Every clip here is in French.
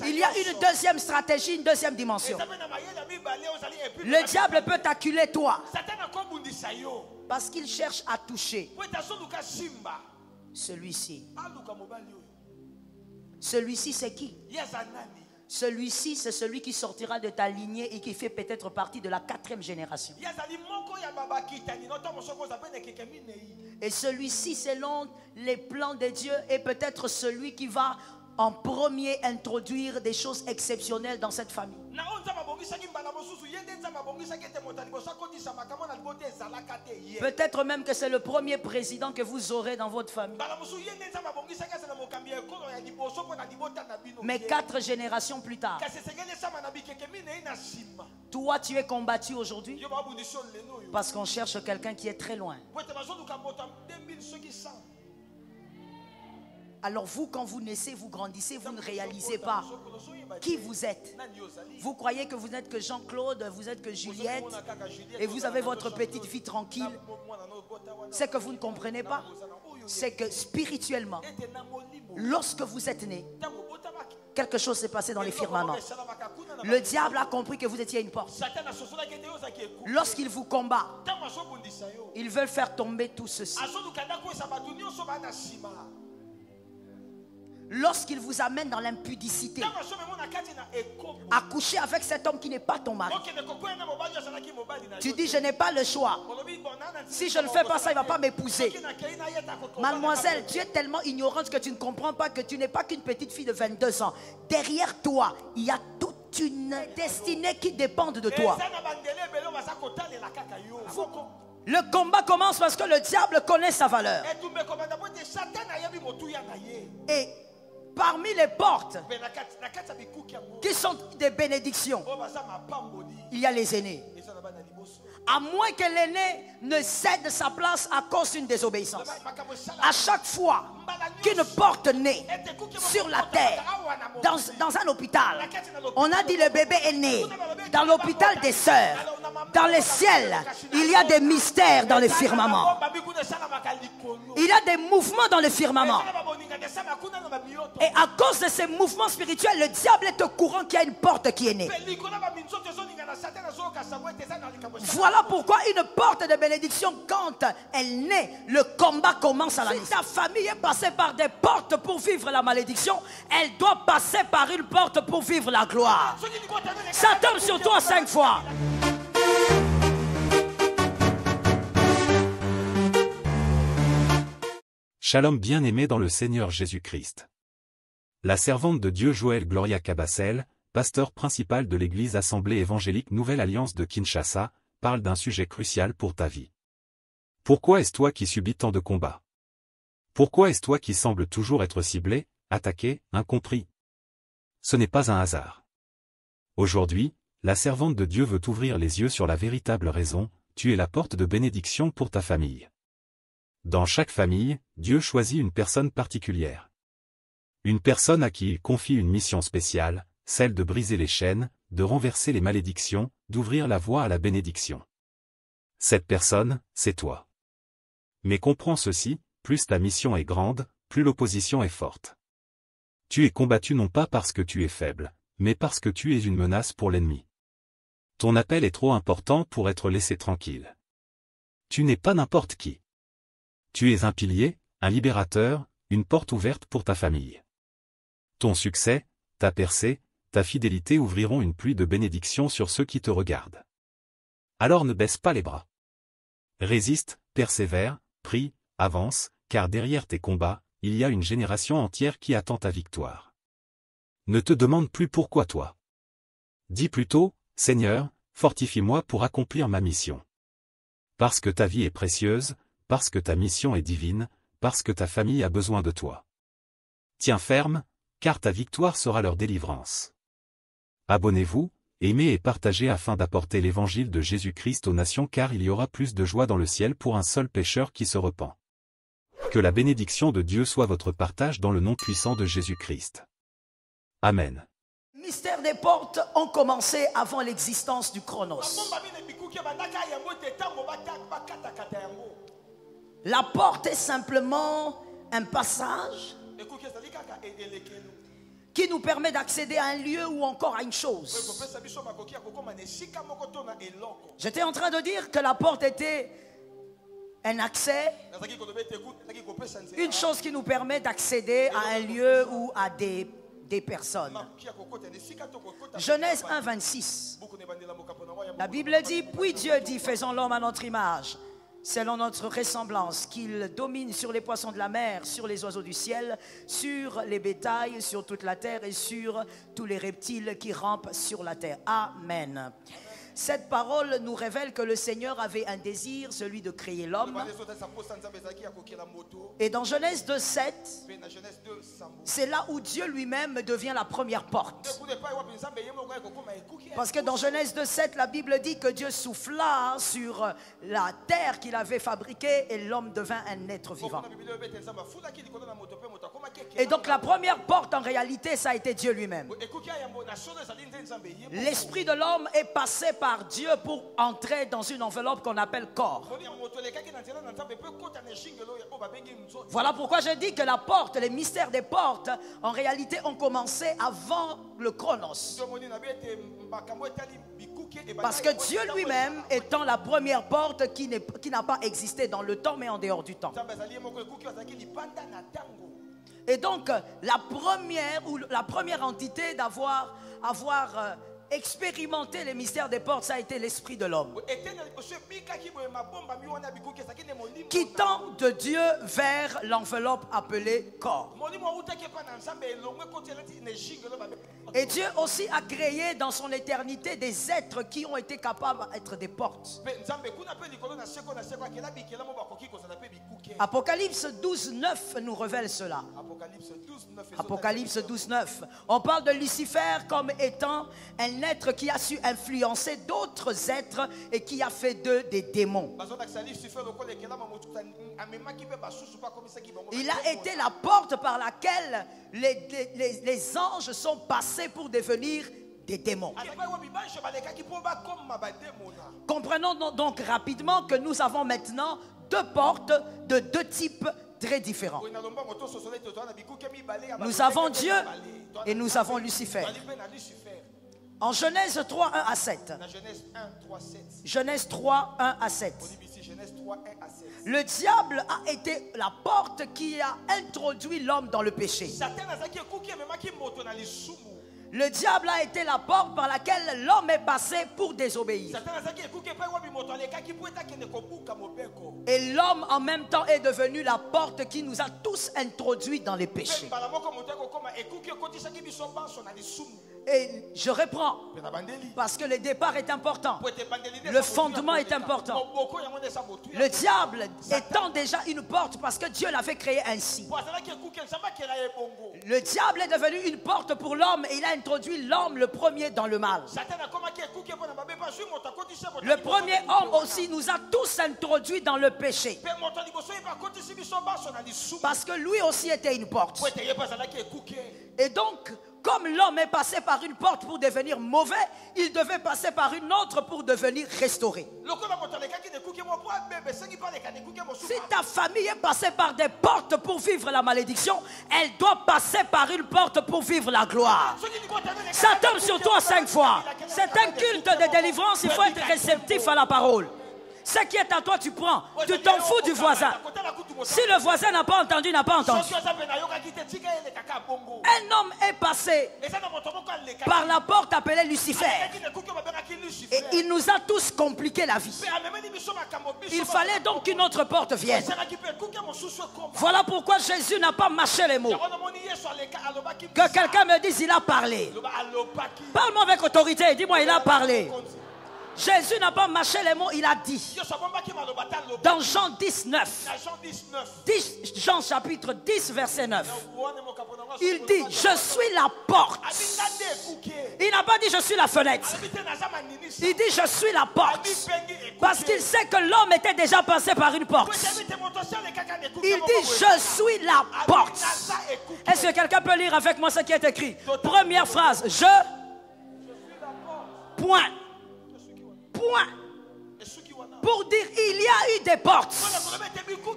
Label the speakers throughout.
Speaker 1: Il y a une deuxième stratégie, une deuxième dimension. Le diable peut t'acculer toi parce qu'il cherche à toucher celui-ci. Celui-ci, c'est qui? Celui-ci, c'est celui qui sortira de ta lignée et qui fait peut-être partie de la 4e génération. Et celui-ci, selon les plans de Dieu, est peut-être celui qui va en premier introduire des choses exceptionnelles dans cette famille. Peut-être même que c'est le premier président que vous aurez dans votre famille. Mais 4 générations plus tard, toi tu es combattu aujourd'hui parce qu'on cherche quelqu'un qui est très loin. Alors vous, quand vous naissez, vous grandissez, vous ne réalisez pas qui vous êtes. Vous croyez que vous n'êtes que Jean-Claude, vous êtes que Juliette, et vous avez votre petite vie tranquille. C'est que vous ne comprenez pas. C'est que spirituellement, lorsque vous êtes né, quelque chose s'est passé dans les firmaments. Le diable a compris que vous étiez une porte. Lorsqu'il vous combat, ils veulent faire tomber tout ceci. Lorsqu'il vous amène dans l'impudicité, à coucher avec cet homme qui n'est pas ton mari, tu dis je n'ai pas le choix. Si je ne fais pas ça, il ne va pas m'épouser. Mademoiselle, tu es tellement ignorante que tu ne comprends pas que tu n'es pas qu'une petite fille de 22 ans. Derrière toi, il y a toute une destinée qui dépend de toi. Le combat commence parce que le diable connaît sa valeur. Et parmi les portes qui sont des bénédictions, il y a les aînés. À moins que l'aîné ne cède sa place à cause d'une désobéissance. À chaque fois qu'une porte naît sur la terre, dans un hôpital, on a dit le bébé est né. Dans l'hôpital des sœurs, dans les ciels, il y a des mystères dans les firmaments. Il y a des mouvements dans le firmament. Et à cause de ces mouvements spirituels, le diable est au courant qu'il y a une porte qui est née. Voilà pourquoi une porte de bénédiction, quand elle naît, le combat commence à la naissance. Si ta famille est passée par des portes pour vivre la malédiction, elle doit passer par une porte pour vivre la gloire. Ça tombe sur toi 5 fois.
Speaker 2: Shalom bien-aimé dans le Seigneur Jésus-Christ. La servante de Dieu Joël Gloria Cabassel, pasteur principal de l'église Assemblée évangélique Nouvelle Alliance de Kinshasa, parle d'un sujet crucial pour ta vie. Pourquoi est-ce toi qui subis tant de combats? Pourquoi est-ce toi qui sembles toujours être ciblé, attaqué, incompris? Ce n'est pas un hasard. Aujourd'hui, la servante de Dieu veut t'ouvrir les yeux sur la véritable raison, tu es la porte de bénédiction pour ta famille. Dans chaque famille, Dieu choisit une personne particulière. Une personne à qui il confie une mission spéciale, celle de briser les chaînes, de renverser les malédictions, d'ouvrir la voie à la bénédiction. Cette personne, c'est toi. Mais comprends ceci, plus ta mission est grande, plus l'opposition est forte. Tu es combattu non pas parce que tu es faible, mais parce que tu es une menace pour l'ennemi. Ton appel est trop important pour être laissé tranquille. Tu n'es pas n'importe qui. Tu es un pilier, un libérateur, une porte ouverte pour ta famille. Ton succès, ta percée, ta fidélité ouvriront une pluie de bénédictions sur ceux qui te regardent. Alors ne baisse pas les bras. Résiste, persévère, prie, avance, car derrière tes combats, il y a une génération entière qui attend ta victoire. Ne te demande plus pourquoi toi. Dis plutôt, Seigneur, fortifie-moi pour accomplir ma mission. Parce que ta vie est précieuse, parce que ta mission est divine, parce que ta famille a besoin de toi. Tiens ferme, car ta victoire sera leur délivrance. Abonnez-vous, aimez et partagez afin d'apporter l'évangile de Jésus-Christ aux nations, car il y aura plus de joie dans le ciel pour un seul pécheur qui se repent. Que la bénédiction de Dieu soit votre partage dans le nom puissant de Jésus-Christ. Amen.
Speaker 1: Les mystères des portes ont commencé avant l'existence du chronos. La porte est simplement un passage qui nous permet d'accéder à un lieu ou encore à une chose. J'étais en train de dire que la porte était un accès, une chose qui nous permet d'accéder à un lieu ou à des personnes. Genèse 1, 26. La Bible dit, puis Dieu dit, faisons l'homme à notre image, selon notre ressemblance, qu'il domine sur les poissons de la mer, sur les oiseaux du ciel, sur les bétails, sur toute la terre et sur tous les reptiles qui rampent sur la terre. Amen. Cette parole nous révèle que le Seigneur avait un désir, celui de créer l'homme. Et dans Genèse 2:7, c'est là où Dieu lui-même devient la première porte. Parce que dans Genèse 2:7, la Bible dit que Dieu souffla sur la terre qu'il avait fabriquée et l'homme devint un être vivant. Et donc la première porte en réalité, ça a été Dieu lui-même. L'esprit de l'homme est passé par Dieu pour entrer dans une enveloppe qu'on appelle corps. Voilà pourquoi je dis que la porte, les mystères des portes, en réalité ont commencé avant le Chronos. Parce que Dieu lui-même étant la première porte qui n'a pas existé dans le temps mais en dehors du temps. Et donc la première entité d'avoir expérimenter les mystères des portes, ça a été l'esprit de l'homme. Quittant de Dieu vers l'enveloppe appelée corps. Et Dieu aussi a créé dans son éternité des êtres qui ont été capables d'être des portes. Apocalypse 12:9 nous révèle cela. Apocalypse 12:9. On parle de Lucifer comme étant un être qui a su influencer d'autres êtres et qui a fait d'eux des démons. Il a été la porte par laquelle les anges sont passés pour devenir des démons. Comprenons donc rapidement que nous avons maintenant deux portes de deux types très différents. Nous avons Dieu et nous avons Lucifer. En Genèse 3, 1 à 7. Genèse 3, 1 à 7. Le diable a été la porte qui a introduit l'homme dans le péché. Le diable a été la porte par laquelle l'homme est passé pour désobéir. Et l'homme en même temps est devenu la porte qui nous a tous introduits dans les péchés. Et je reprends parce que le départ est important. Le fondement est important. Le diable étant déjà une porte parce que Dieu l'avait créé ainsi. Le diable est devenu une porte pour l'homme et il a introduit l'homme le premier dans le mal. Le premier homme aussi nous a tous introduits dans le péché. Parce que lui aussi était une porte. Et donc, comme l'homme est passé par une porte pour devenir mauvais, il devait passer par une autre pour devenir restauré. Si ta famille est passée par des portes pour vivre la malédiction, elle doit passer par une porte pour vivre la gloire. Ça tombe sur toi 5 fois. C'est un culte de délivrance, il faut être réceptif à la parole. Ce qui est à toi, tu prends. Tu t'en fous du voisin. Si le voisin n'a pas entendu, n'a pas entendu. Un homme est passé par la porte appelée Lucifer. Et il nous a tous compliqué la vie. Il fallait donc qu'une autre porte vienne. Voilà pourquoi Jésus n'a pas mâché les mots. Que quelqu'un me dise, il a parlé. Parle-moi avec autorité, dis-moi, il a parlé. Jésus n'a pas mâché les mots, il a dit. Dans Jean 19, Jean chapitre 10, verset 9. Il dit, je suis la porte. Il n'a pas dit, je suis la fenêtre. Il dit, je suis la porte. Parce qu'il sait que l'homme était déjà passé par une porte. Il dit, je suis la porte. Est-ce que quelqu'un peut lire avec moi ce qui est écrit? Première phrase, point. Point. Pour dire, il y a eu des portes.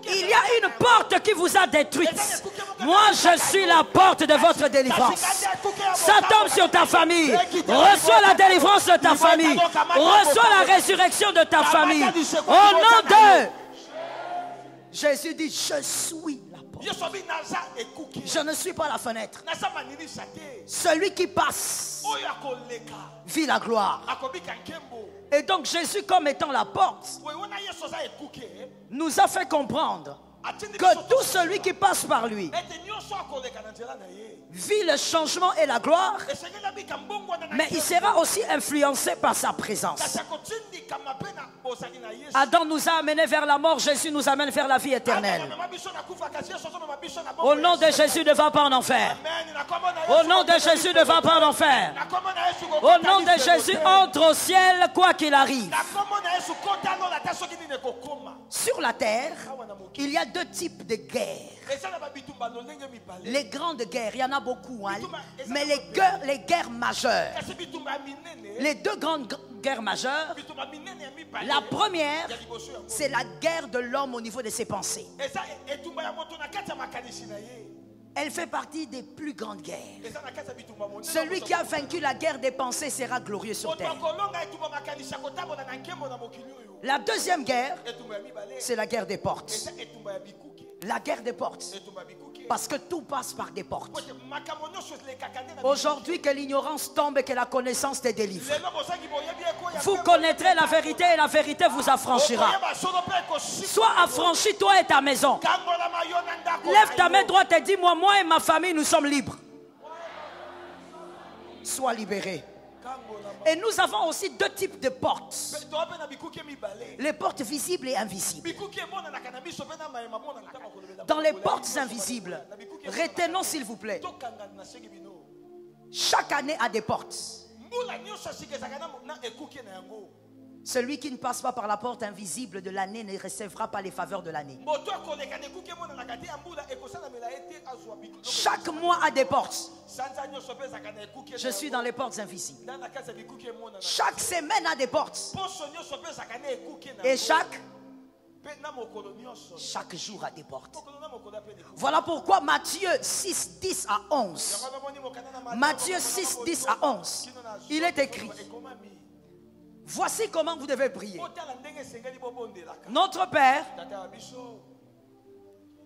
Speaker 1: Il y a une porte qui vous a détruite. Moi, je suis la porte de votre délivrance. Ça tombe sur ta famille. Reçois la délivrance de ta famille. Reçois la résurrection de ta famille. Au nom de Jésus dit, je suis la porte. Je ne suis pas la fenêtre. Celui qui passe vit la gloire. Et donc Jésus, comme étant la porte, nous a fait comprendre que tout celui qui passe par lui vit le changement et la gloire, mais il sera aussi influencé par sa présence. Adam nous a amenés vers la mort, Jésus nous amène vers la vie éternelle. Au nom de Jésus, ne va pas en enfer. Au nom de Jésus, ne va pas en enfer. Au nom de Jésus, entre au ciel quoi qu'il arrive. Sur la terre, il y a deux types de guerres. Les grandes guerres, il y en a beaucoup, hein, mais les guerres majeures. Les deux grandes guerres majeures, la première, c'est la guerre de l'homme au niveau de ses pensées. Elle fait partie des plus grandes guerres. Celui qui a vaincu la guerre des pensées sera glorieux sur terre. La deuxième guerre, c'est la guerre des portes. La guerre des portes. Parce que tout passe par des portes. Aujourd'hui, que l'ignorance tombe et que la connaissance te délivre. Vous connaîtrez la vérité et la vérité vous affranchira. Sois affranchi, toi et ta maison. Lève ta main droite et dis-moi, moi et ma famille, nous sommes libres. Sois libéré. Et nous avons aussi deux types de portes. Les portes visibles et invisibles. Dans les portes invisibles, retenons s'il vous plaît, chaque année a des portes. Celui qui ne passe pas par la porte invisible de l'année ne recevra pas les faveurs de l'année. Chaque mois a des portes. Je suis dans les portes invisibles. Chaque semaine a des portes. Et chaque jour a des portes. Voilà pourquoi Matthieu 6, 10 à 11. Matthieu 6, 10 à 11. Il est écrit: voici comment vous devez prier. Notre Père.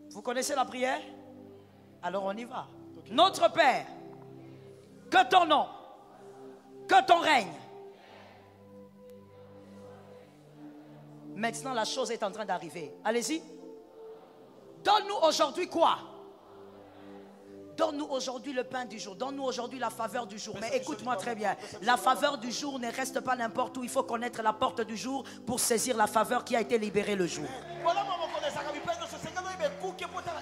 Speaker 1: Vous connaissez la prière? Alors on y va. Notre Père, que ton nom, que ton règne. Maintenant la chose est en train d'arriver. Allez-y. Donne-nous aujourd'hui quoi? Donne-nous aujourd'hui le pain du jour. Donne-nous aujourd'hui la faveur du jour. Mais écoute-moi très bien. La faveur du jour ne reste pas n'importe où. Il faut connaître la porte du jour pour saisir la faveur qui a été libérée le jour.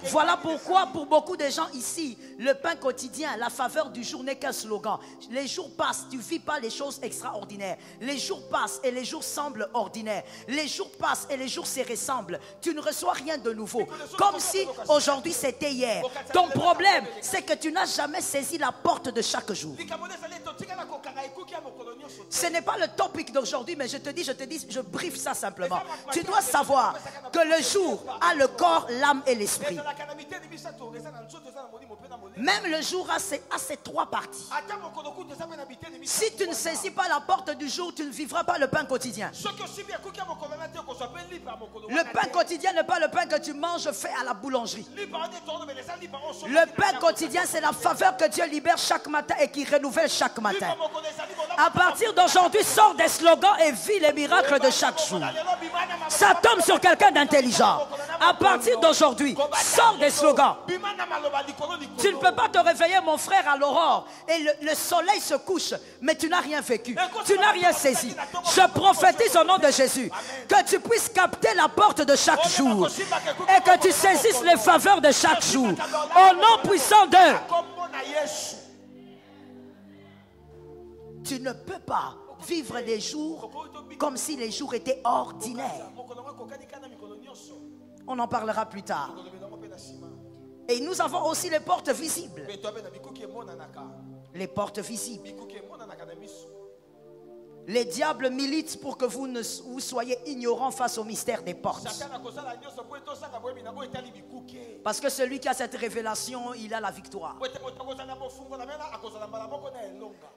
Speaker 1: Voilà pourquoi pour beaucoup de gens ici, le pain quotidien, la faveur du jour n'est qu'un slogan. Les jours passent, tu ne vis pas les choses extraordinaires. Les jours passent et les jours semblent ordinaires. Les jours passent et les jours se ressemblent. Tu ne reçois rien de nouveau. Comme si aujourd'hui c'était hier. Ton problème, c'est que tu n'as jamais saisi la porte de chaque jour. Ce n'est pas le topic d'aujourd'hui, mais je te dis, je briefe ça simplement. Tu dois savoir que le jour a le corps, l'âme et l'esprit. Même le jour a ces trois parties. Si tu ne saisis pas la porte du jour, tu ne vivras pas le pain quotidien. Le pain quotidien n'est pas le pain que tu manges fait à la boulangerie. Le pain quotidien, c'est la faveur que Dieu libère chaque matin et qui renouvelle chaque matin. À partir d'aujourd'hui, sors des slogans et vis les miracles de chaque jour. Ça tombe sur quelqu'un d'intelligent. À partir d'aujourd'hui, sors des slogans. Tu ne peux pas te réveiller, mon frère, à l'aurore et le soleil se couche, mais tu n'as rien vécu. Tu n'as rien saisi. Je prophétise au nom de Jésus que tu puisses capter la porte de chaque jour et que tu saisisses les faveurs de chaque jour. Au nom puissant de... Tu ne peux pas vivre les jours comme si les jours étaient ordinaires. On en parlera plus tard. Et nous avons aussi les portes visibles. Les portes visibles. Les diables militent pour que vous soyez ignorants face au mystère des portes. Parce que celui qui a cette révélation, il a la victoire.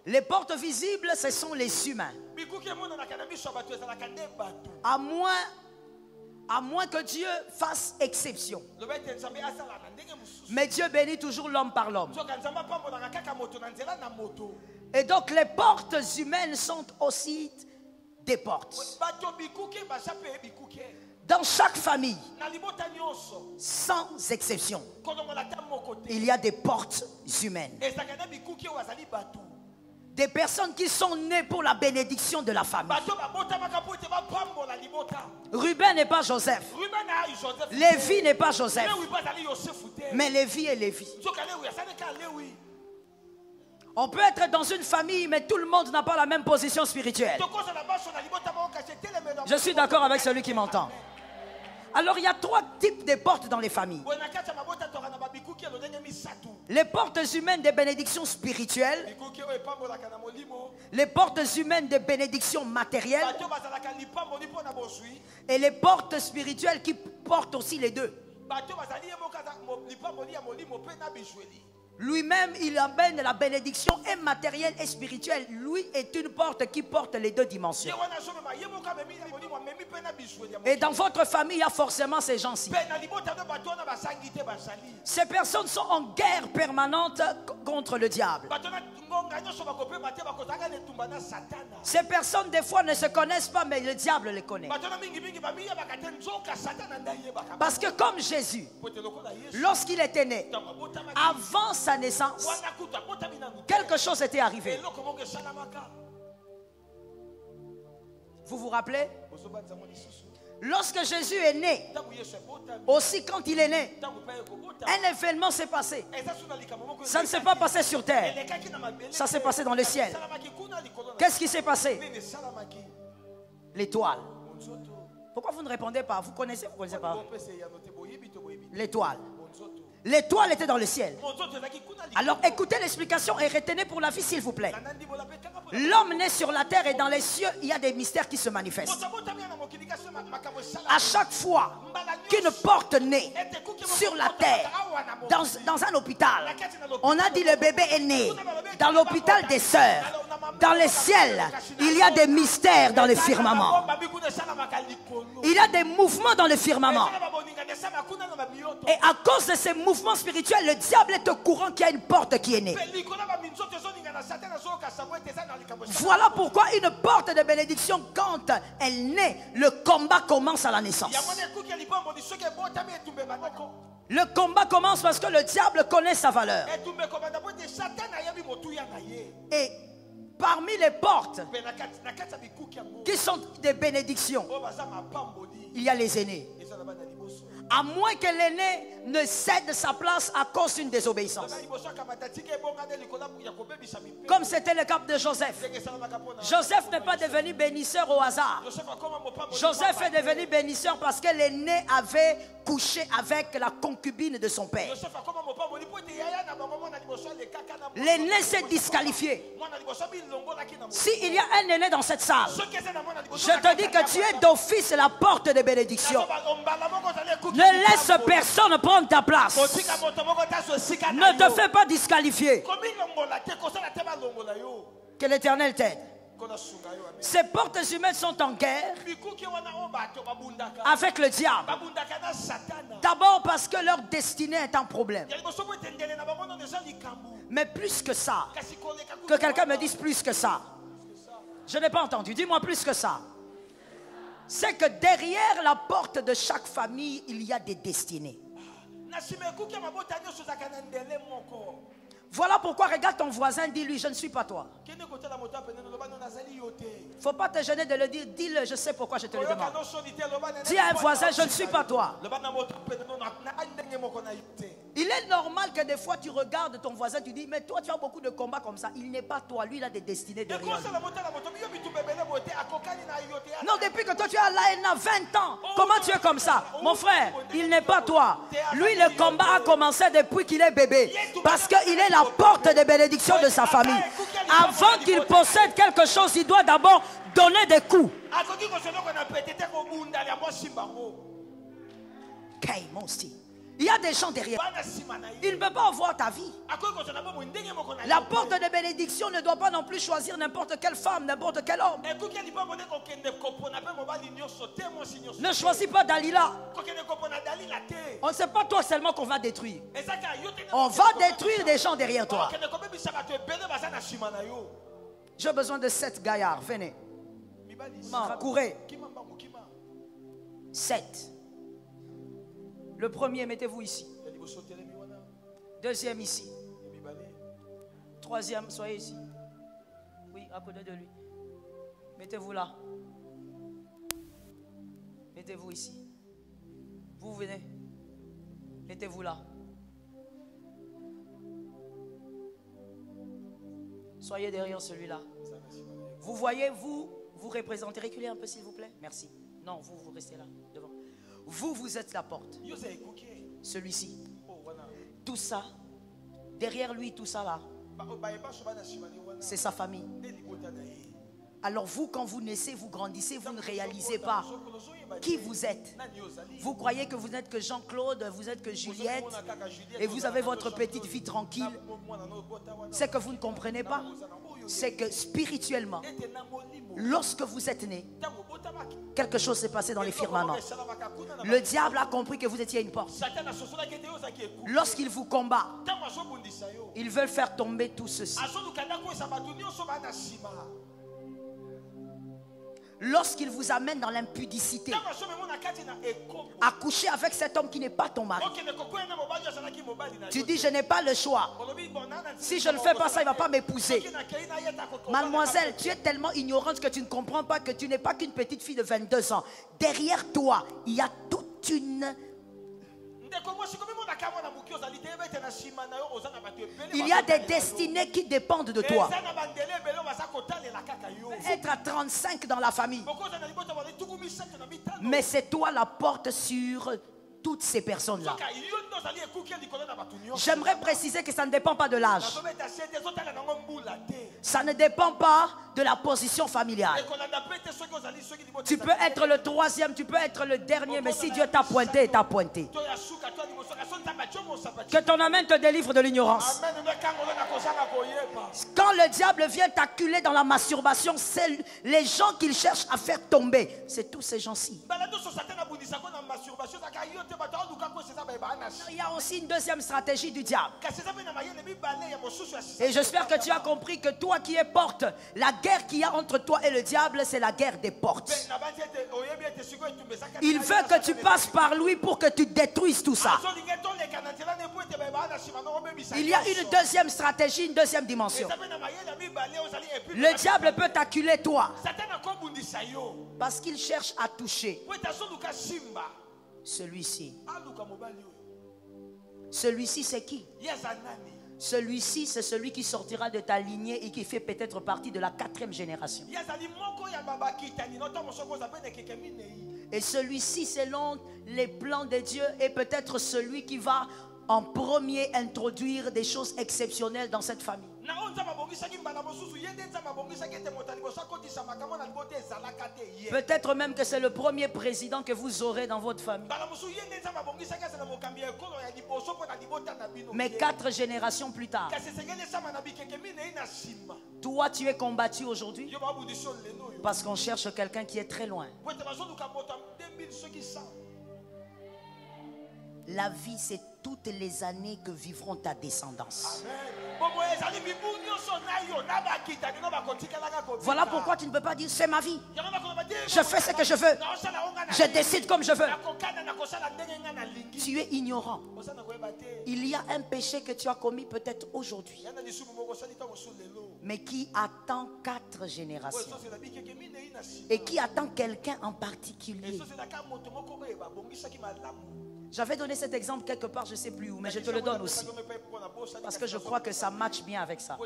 Speaker 1: Les portes visibles, ce sont les humains. À moins que Dieu fasse exception. Mais Dieu bénit toujours l'homme par l'homme. Et donc les portes humaines sont aussi des portes. Dans chaque famille, sans exception, il y a des portes humaines. Des personnes qui sont nées pour la bénédiction de la famille. Ruben n'est pas Joseph. Lévi n'est pas Joseph. Mais Lévi est Lévi. On peut être dans une famille, mais tout le monde n'a pas la même position spirituelle. Je suis d'accord avec celui qui m'entend. Alors il y a 3 types de portes dans les familles. Les portes humaines des bénédictions spirituelles. Les portes humaines des bénédictions matérielles. Et les portes spirituelles qui portent aussi les deux. Lui-même, il amène la bénédiction et matérielle et spirituelle. Lui est une porte qui porte les deux dimensions. Et dans votre famille, il y a forcément ces gens-ci. Ces personnes sont en guerre permanente contre le diable. Ces personnes, des fois, ne se connaissent pas, mais le diable les connaît. Parce que comme Jésus, lorsqu'il était né, avant sa naissance, quelque chose était arrivé. Vous vous rappelez? Lorsque Jésus est né, aussi quand il est né, un événement s'est passé. Ça ne s'est pas passé sur terre. Ça s'est passé dans le ciel. Qu'est-ce qui s'est passé? L'étoile. Pourquoi vous ne répondez pas? Vous connaissez, vous ne connaissez pas? L'étoile. L'étoile était dans le ciel. Alors écoutez l'explication et retenez pour la vie s'il vous plaît. L'homme né sur la terre et dans les cieux, il y a des mystères qui se manifestent. À chaque fois qu'une porte naît sur la terre, dans un hôpital, on a dit le bébé est né. Dans l'hôpital des sœurs, dans les ciels, il y a des mystères dans le firmament. Il y a des mouvements dans le firmament. Et à cause de ces mouvements spirituels, le diable est au courant qu'il y a une porte qui est née. Voilà pourquoi une porte de bénédiction, quand elle naît, le combat commence à la naissance. Le combat commence parce que le diable connaît sa valeur. Et parmi les portes qui sont des bénédictions, il y a les aînés. À moins que l'aîné ne cède sa place à cause d'une désobéissance. Comme c'était le cas de Joseph. Joseph n'est pas devenu bénisseur au hasard. Joseph est devenu bénisseur parce que l'aîné avait couché avec la concubine de son père. L'aîné s'est disqualifié. S'il y a un aîné dans cette salle, je te dis que tu es d'office la porte de bénédiction. Ne laisse personne prendre ta place. Ne te fais pas disqualifier. Que l'Éternel t'aide. Ces portes humaines sont en guerre avec le diable. D'abord parce que leur destinée est un problème. Mais plus que ça, que quelqu'un me dise plus que ça. Je n'ai pas entendu, dis-moi plus que ça. C'est que derrière la porte de chaque famille, il y a des destinées. Voilà pourquoi regarde ton voisin, dis-lui, je ne suis pas toi. Il ne faut pas te gêner de le dire, dis-le, je sais pourquoi je te le demande. Dis à un voisin, je ne suis pas toi. Il est normal que des fois tu regardes ton voisin, tu dis, mais toi tu as beaucoup de combats comme ça. Il n'est pas toi, lui il a des destinées derrière lui. Non, depuis que toi tu as l'ANA 20 ans, comment tu es comme ça? Mon frère, il n'est pas toi. Lui le combat a commencé depuis qu'il est bébé. Parce qu'il est la la porte des bénédictions de sa famille. Avant qu'il possède quelque chose, il doit d'abord donner des coups. Il y a des gens derrière. Il ne peut pas avoir ta vie. La porte de bénédiction ne doit pas non plus choisir n'importe quelle femme, n'importe quel homme. Ne choisis pas Dalila. On ne sait pas toi seulement qu'on va détruire. On va détruire des gens derrière toi. J'ai besoin de 7 gaillards. Venez. Courez. 7. Le premier, mettez-vous ici. Deuxième ici. Troisième, soyez ici. Oui, à côté de lui. Mettez-vous là. Mettez-vous ici. Vous venez. Mettez-vous là. Soyez derrière celui-là. Vous voyez, vous représentez. Reculez un peu s'il vous plaît. Merci. Non, vous restez là, devant. Vous êtes la porte. Celui-ci. Tout ça. Derrière lui, tout ça là. C'est sa famille. Alors vous, quand vous naissez, vous grandissez, vous ne réalisez pas qui vous êtes. Vous croyez que vous n'êtes que Jean-Claude, vous n'êtes que Juliette, et vous avez votre petite vie tranquille. C'est que vous ne comprenez pas. C'est que spirituellement, lorsque vous êtes né, quelque chose s'est passé dans les firmaments. Le diable a compris que vous étiez une porte. Lorsqu'il vous combat, ils veulent faire tomber tout ceci. Lorsqu'il vous amène dans l'impudicité, à coucher avec cet homme qui n'est pas ton mari, tu dis je n'ai pas le choix. Si je ne fais pas ça, il ne va pas m'épouser. Mademoiselle, tu es tellement ignorante que tu ne comprends pas que tu n'es pas qu'une petite fille de 22 ans. Derrière toi, il y a toute une... Il y a des destinées qui dépendent de toi. Être à 35 dans la famille. Mais c'est toi la porte sur toutes ces personnes-là. J'aimerais préciser que ça ne dépend pas de l'âge. Ça ne dépend pas de la position familiale. Tu peux être le troisième, tu peux être le dernier, mais si Dieu t'a pointé, il t'a pointé. Que ton amen te délivre de l'ignorance. Quand le diable vient t'acculer dans la masturbation, c'est les gens qu'il cherche à faire tomber. C'est tous ces gens-ci. Il y a aussi une deuxième stratégie du diable. Et j'espère que tu as compris que toi qui es porte, la guerre qu'il y a entre toi et le diable, c'est la guerre des portes. Il veut que tu passes par lui pour que tu détruises tout ça. Il y a une deuxième stratégie, une deuxième dimension. Le diable peut t'acculer toi parce qu'il cherche à toucher celui-ci. Celui-ci, c'est qui? Celui-ci, c'est celui qui sortira de ta lignée et qui fait peut-être partie de la 4e génération. Et celui-ci, selon les plans de Dieu, est peut-être celui qui va en premier introduire des choses exceptionnelles dans cette famille. Peut-être même que c'est le premier président que vous aurez dans votre famille. Mais 4 générations plus tard, toi tu es combattu aujourd'hui parce qu'on cherche quelqu'un qui est très loin. La vie, c'est toutes les années que vivront ta descendance. Voilà pourquoi tu ne peux pas dire c'est ma vie. Je fais ce que je veux. Je décide comme je veux. Tu es ignorant. Il y a un péché que tu as commis peut-être aujourd'hui, mais qui attend 4 générations. Et qui attend quelqu'un en particulier. J'avais donné cet exemple quelque part, je ne sais plus où, mais je te le donne aussi. Parce que je crois que ça matche bien avec ça.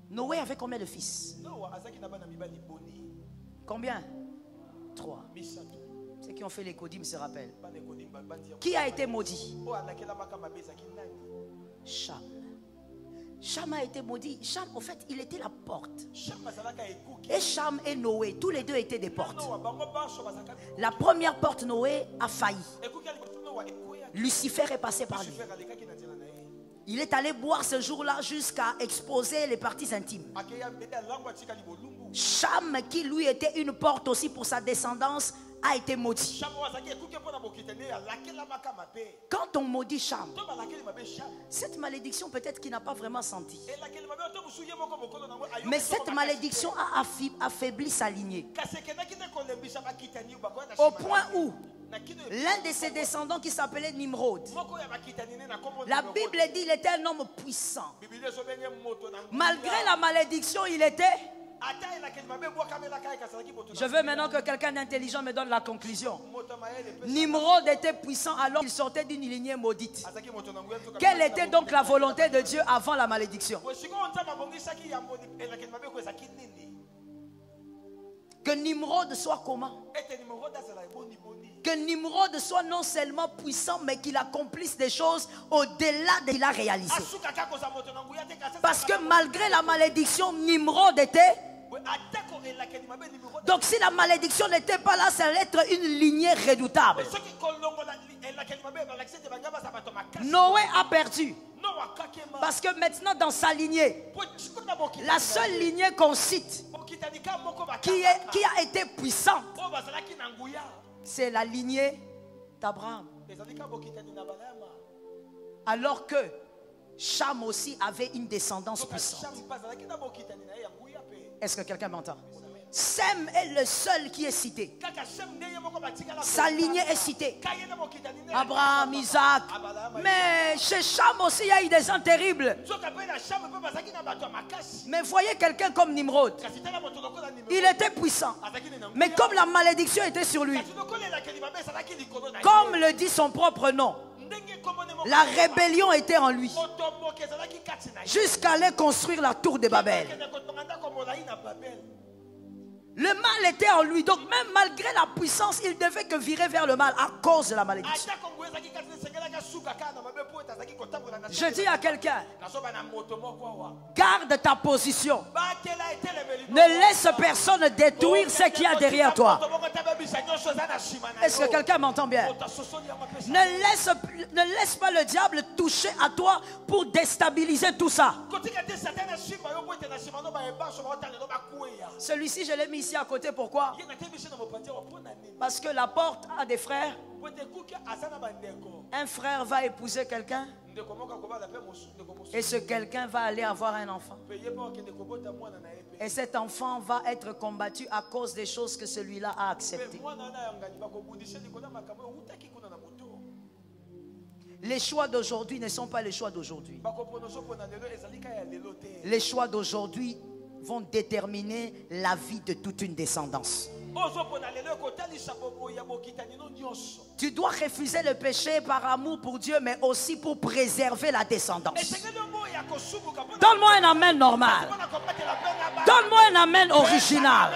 Speaker 1: Noé avait combien de fils? Combien? 3. Ceux qui ont fait les codim se rappellent. Qui a été maudit? Cham. Cham a été maudit. Cham, en fait, il était la porte. Et Cham et Noé, tous les deux étaient des portes. La première porte, Noé, a failli. Lucifer est passé par lui. Il est allé boire ce jour-là jusqu'à exposer les parties intimes. Cham, qui lui était une porte aussi pour sa descendance, a été maudit. Quand on maudit Cham, cette malédiction peut-être qu'il n'a pas vraiment senti. Mais cette malédiction a affaibli sa lignée. Au point où l'un de ses descendants qui s'appelait Nimrod, la Bible dit qu'il était un homme puissant. Malgré la malédiction, il était... Je veux maintenant que quelqu'un d'intelligent me donne la conclusion. Nimrod était puissant alors qu'il sortait d'une lignée maudite. Quelle était donc la volonté de Dieu avant la malédiction? Que Nimrod soit comment? Que Nimrod soit non seulement puissant, mais qu'il accomplisse des choses au-delà de ce qu'il a réalisé. Parce que malgré la malédiction, Nimrod était... Donc si la malédiction n'était pas là, ça allait être une lignée redoutable. Noé a perdu. Parce que maintenant dans sa lignée, la seule lignée qu'on cite qui a été puissante, c'est la lignée d'Abraham. Alors que Cham aussi avait une descendance puissante. Est-ce que quelqu'un m'entend? Sem est le seul qui est cité. Sa lignée est citée. Abraham, Isaac. Mais chez Cham aussi, il y a eu des gens terribles. Mais voyez quelqu'un comme Nimrod. Il était puissant. Mais comme la malédiction était sur lui, comme le dit son propre nom, la rébellion était en lui. Jusqu'à aller construire la tour de Babel. Le mal était en lui. Donc même malgré la puissance, il devait que virer vers le mal à cause de la malédiction. Je dis à quelqu'un, garde ta position. Ne laisse personne détruire ce qu'il y a derrière toi. Est-ce que quelqu'un m'entend bien? Ne laisse pas le diable toucher à toi pour déstabiliser tout ça. Celui-ci, je l'ai mis ici à côté. Pourquoi? Parce que la porte a des frères. Un frère va épouser quelqu'un. Et ce quelqu'un va aller avoir un enfant. Et cet enfant va être combattu à cause des choses que celui-là a acceptées. Les choix d'aujourd'hui ne sont pas les choix d'aujourd'hui. Les choix d'aujourd'hui vont déterminer la vie de toute une descendance. Tu dois refuser le péché par amour pour Dieu, mais aussi pour préserver la descendance. Donne-moi un amen normal. Donne-moi un amen original.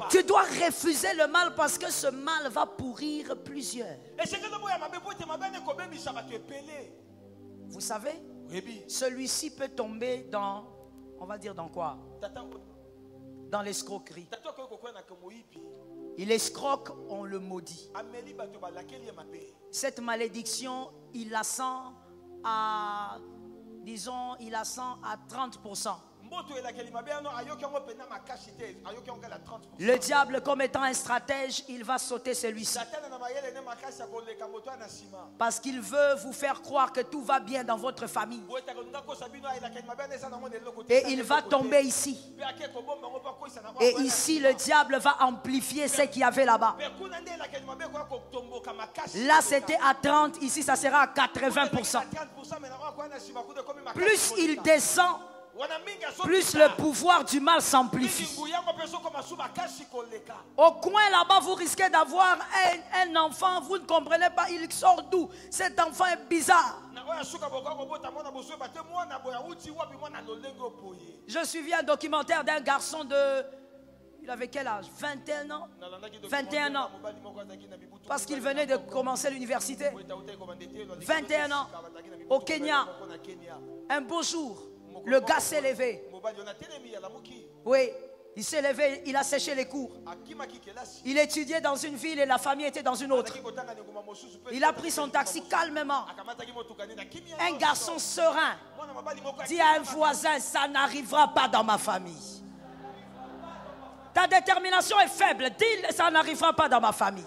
Speaker 1: Tu dois refuser le mal parce que ce mal va pourrir plusieurs. Vous savez, celui-ci peut tomber dans, on va dire dans quoi? Dans l'escroquerie. Il escroque, on le maudit. Cette malédiction, il la sent à, disons, il la sent à 30%. Le diable, comme étant un stratège, il va sauter celui-ci. Parce qu'il veut vous faire croire que tout va bien dans votre famille. Et il va tomber ici. Et ici, le diable va amplifier ce qu'il y avait là-bas. Là, c'était à 30. Ici, ça sera à 80%. Plus il descend, plus le pouvoir du mal s'amplifie. Au coin là-bas, vous risquez d'avoir un enfant, vous ne comprenez pas, il sort d'où? Cet enfant est bizarre. Je suivis un documentaire d'un garçon de... Il avait quel âge? 21 ans. 21 ans. Parce qu'il venait de commencer l'université. 21 ans. Au Kenya. Un beau jour, le gars s'est levé. Oui. Il s'est levé, il a séché les cours. Il étudiait dans une ville et la famille était dans une autre. Il a pris son taxi calmement. Un garçon serein dit à un voisin, ça n'arrivera pas dans ma famille. Ta détermination est faible, dis, ça n'arrivera pas dans ma famille.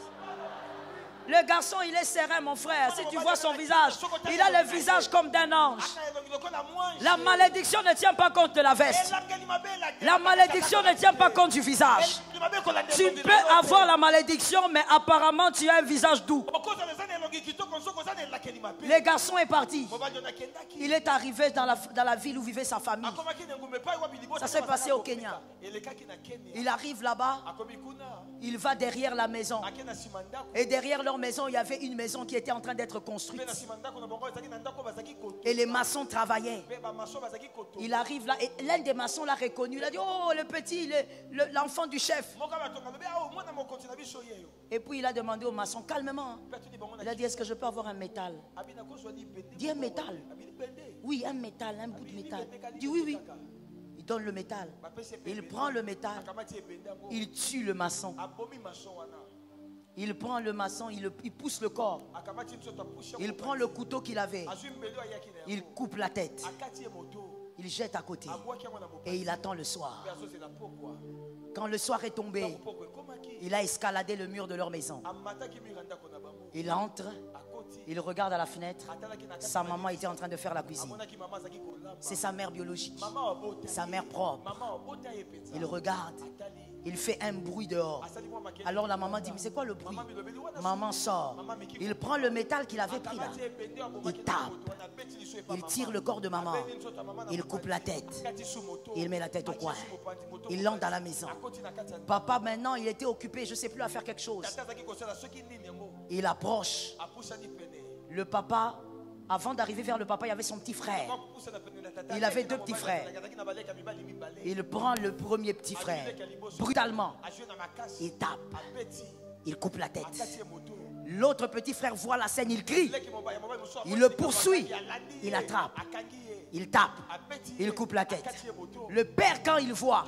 Speaker 1: Le garçon, il est serein, mon frère. Si tu vois son visage, il a le visage comme d'un ange. La malédiction ne tient pas compte de la veste. La malédiction ne tient pas compte du visage. Tu peux avoir la malédiction, mais apparemment tu as un visage doux. Le garçon est parti. Il est arrivé dans la ville où vivait sa famille. Ça s'est passé au Kenya. Il arrive là-bas. Il va derrière la maison. Et derrière leur maison, il y avait une maison qui était en train d'être construite. Et les maçons travaillaient. Il arrive là et l'un des maçons l'a reconnu. Il a dit, oh, le petit, l'enfant du chef. Et puis il a demandé au maçon, calmement. Il a dit, est-ce que je peux avoir un métal? Dis un métal. Oui, un métal, un bout de métal. Il dit, oui, oui. Il donne le métal. Il prend le métal. Il tue le maçon. Il prend le maçon, il pousse le corps. Il prend le couteau qu'il avait. Il coupe la tête. Il jette à côté. Et il attend le soir. Quand le soir est tombé, il a escaladé le mur de leur maison. Il entre. Il regarde à la fenêtre. Sa maman était en train de faire la cuisine. C'est sa mère biologique. Sa mère propre. Il regarde. Il fait un bruit dehors. Alors la maman dit, mais c'est quoi le bruit? Maman sort. Il prend le métal qu'il avait pris là. Il tape. Il tire le corps de maman. Il coupe la tête. Il met la tête au coin. Il entre dans la maison. Papa maintenant, il était occupé, je ne sais plus, à faire quelque chose. Il approche. Le papa, avant d'arriver vers le papa, il y avait son petit frère. Il avait deux petits frères. Il prend le premier petit frère. Brutalement. Il tape. Il coupe la tête. L'autre petit frère voit la scène, il crie. Il le poursuit. Il attrape. Il tape. Il coupe la tête. Le père, quand il voit,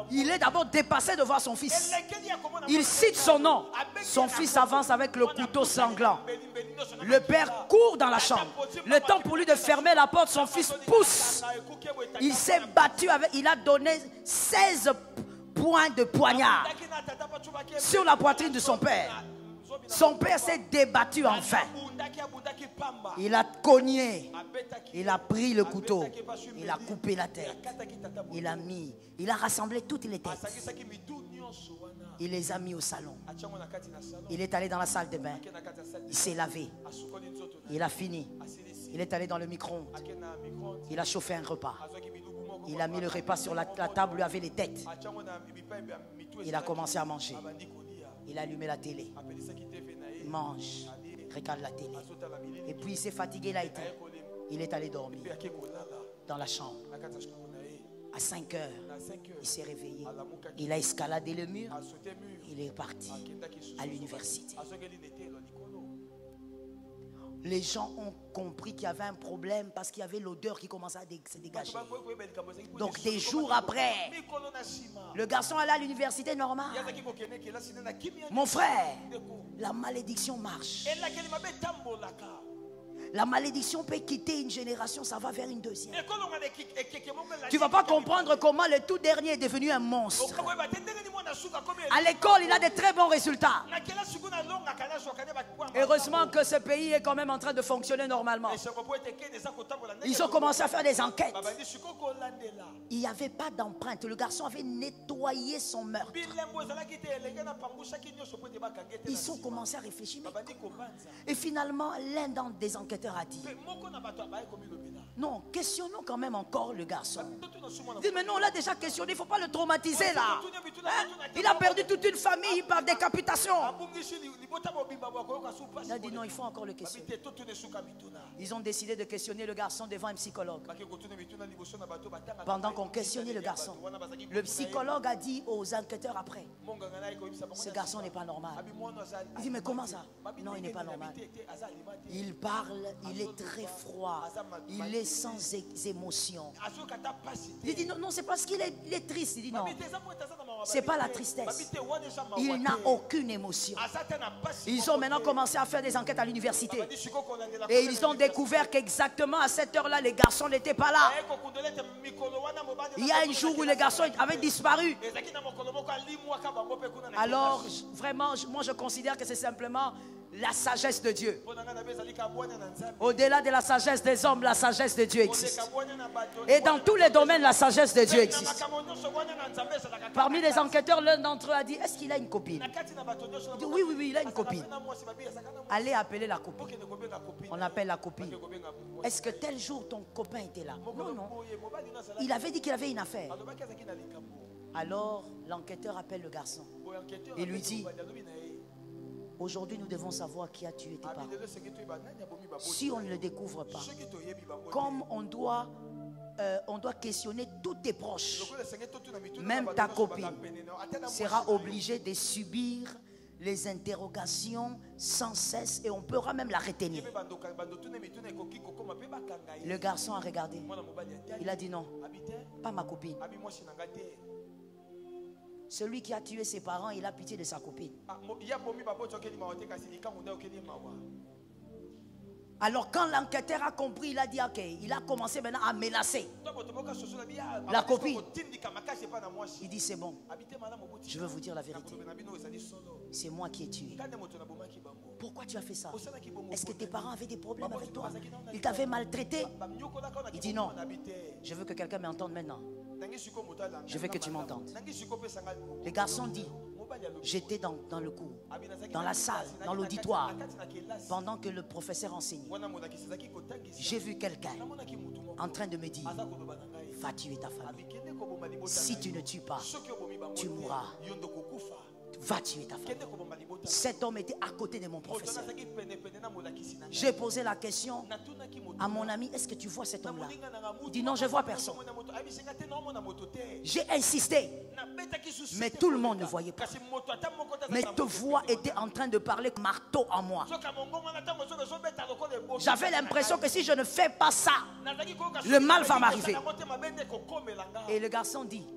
Speaker 1: il est d'abord dépassé de voir son fils. Il cite son nom. Son fils avance avec le couteau sanglant. Le père court dans la chambre. Le temps pour lui de fermer la porte, son fils pousse. Il s'est battu avec, il a donné 16 points de poignard sur la poitrine de son père. Son père s'est débattu enfin. Il a cogné. Il a pris le couteau. Il a coupé la tête. Il a rassemblé toutes les têtes. Il les a mis au salon. Il est allé dans la salle de bain. Il s'est lavé. Il a fini. Il est allé dans le micro-ondes. Il a chauffé un repas. Il a mis le repas sur la table où il y avait les têtes. Il a commencé à manger. Il a allumé la télé. Il mange, regarde la télé. Et puis il s'est fatigué, il a éteint. Il est allé dormir dans la chambre. À 5 heures, il s'est réveillé. Il a escaladé le mur. Il est parti à l'université. Les gens ont compris qu'il y avait un problème parce qu'il y avait l'odeur qui commençait à se dégager. Donc des jours après, le garçon allait à l'université normale. Mon frère, la malédiction marche. La malédiction peut quitter une génération, ça va vers une deuxième. Tu ne vas pas comprendre comment le tout dernier est devenu un monstre. À l'école, il a des très bons résultats. Heureusement que ce pays est quand même en train de fonctionner normalement. Ils ont commencé à faire des enquêtes. Il n'y avait pas d'empreinte. Le garçon avait nettoyé son meurtre. Ils ont commencé à réfléchir. Et finalement, l'un des enquêteurs l'enquêteur a dit, non, questionnons quand même encore le garçon. Il dit, mais non, on l'a déjà questionné, il ne faut pas le traumatiser là. Hein? Il a perdu toute une famille par décapitation. Il a dit, non, il faut encore le questionner. Ils ont décidé de questionner le garçon devant un psychologue. Pendant qu'on questionnait le garçon, le psychologue a dit aux enquêteurs après, ce garçon n'est pas normal. Il dit, mais comment ça? Non, il n'est pas normal. Il parle, il est très froid, il est sans émotion. Il dit, non, non, c'est parce qu'il est triste. Il dit, non, c'est pas la tristesse. Il n'a aucune émotion. Ils ont maintenant commencé à faire des enquêtes à l'université. Et ils ont découvert qu'exactement à cette heure-là, les garçons n'étaient pas là. Il y a un jour où les garçons avaient disparu. Alors, vraiment, moi je considère que c'est simplement la sagesse de Dieu. Au-delà de la sagesse des hommes, la sagesse de Dieu existe. Et dans tous les domaines, la sagesse de Dieu existe. Parmi les enquêteurs, l'un d'entre eux a dit, est-ce qu'il a une copine? Il dit, oui, oui, oui, il a une copine. Allez appeler la copine. On appelle la copine. Est-ce que tel jour ton copain était là? Non, non. Il avait dit qu'il avait une affaire. Alors l'enquêteur appelle le garçon et lui dit, aujourd'hui nous devons savoir qui a tué tes parents. Si on ne le découvre pas, comme on doit questionner tous tes proches, même ta copine sera obligée de subir les interrogations sans cesse et on pourra même la retenir. Le garçon a regardé. Il a dit non, pas ma copine. Celui qui a tué ses parents, il a pitié de sa copine. Alors quand l'enquêteur a compris, il a dit ok, il a commencé maintenant à menacer la copine. Il dit c'est bon, je veux vous dire la vérité. C'est moi qui ai tué. Pourquoi tu as fait ça? Est-ce que tes parents avaient des problèmes avec toi? Ils t'avaient maltraité? Il dit non, je veux que quelqu'un m'entende maintenant. Je veux que tu m'entendes. Le garçon dit, j'étais dans le cours, dans la salle, dans l'auditoire, pendant que le professeur enseignait. J'ai vu quelqu'un en train de me dire, va tuer ta famille. Si tu ne tues pas, tu mourras. Va tuer ta famille. Cet homme était à côté de mon professeur. J'ai posé la question à mon ami, est-ce que tu vois cet homme-là? Il dit non, je ne vois personne. J'ai insisté, mais tout le monde ne voyait pas. Mais ta voix était en train de parler marteau en moi. J'avais l'impression que si je ne fais pas ça, le mal va m'arriver. Et le garçon dit,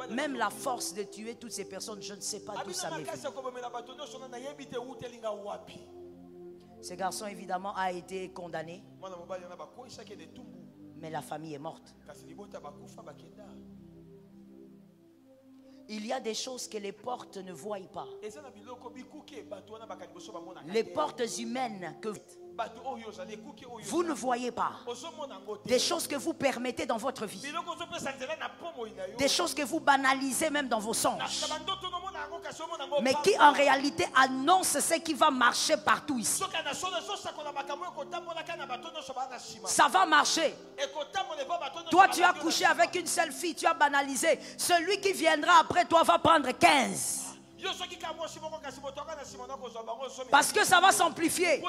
Speaker 1: même la force de tuer toutes ces personnes, je ne sais pas d'où ça m'est venu. Ce garçon évidemment a été condamné, mais la famille est morte. Il y a des choses que les portes ne voient pas. Les portes humaines que vous ne voyez pas. Des choses que vous permettez dans votre vie. Des choses que vous banalisez même dans vos songes. Mais qui en réalité annoncent ce qui va marcher partout ici. Ça va marcher. Toi tu as couché avec une seule fille, tu as banalisé. Celui qui viendra après toi va prendre 15. Parce que ça va s'amplifier.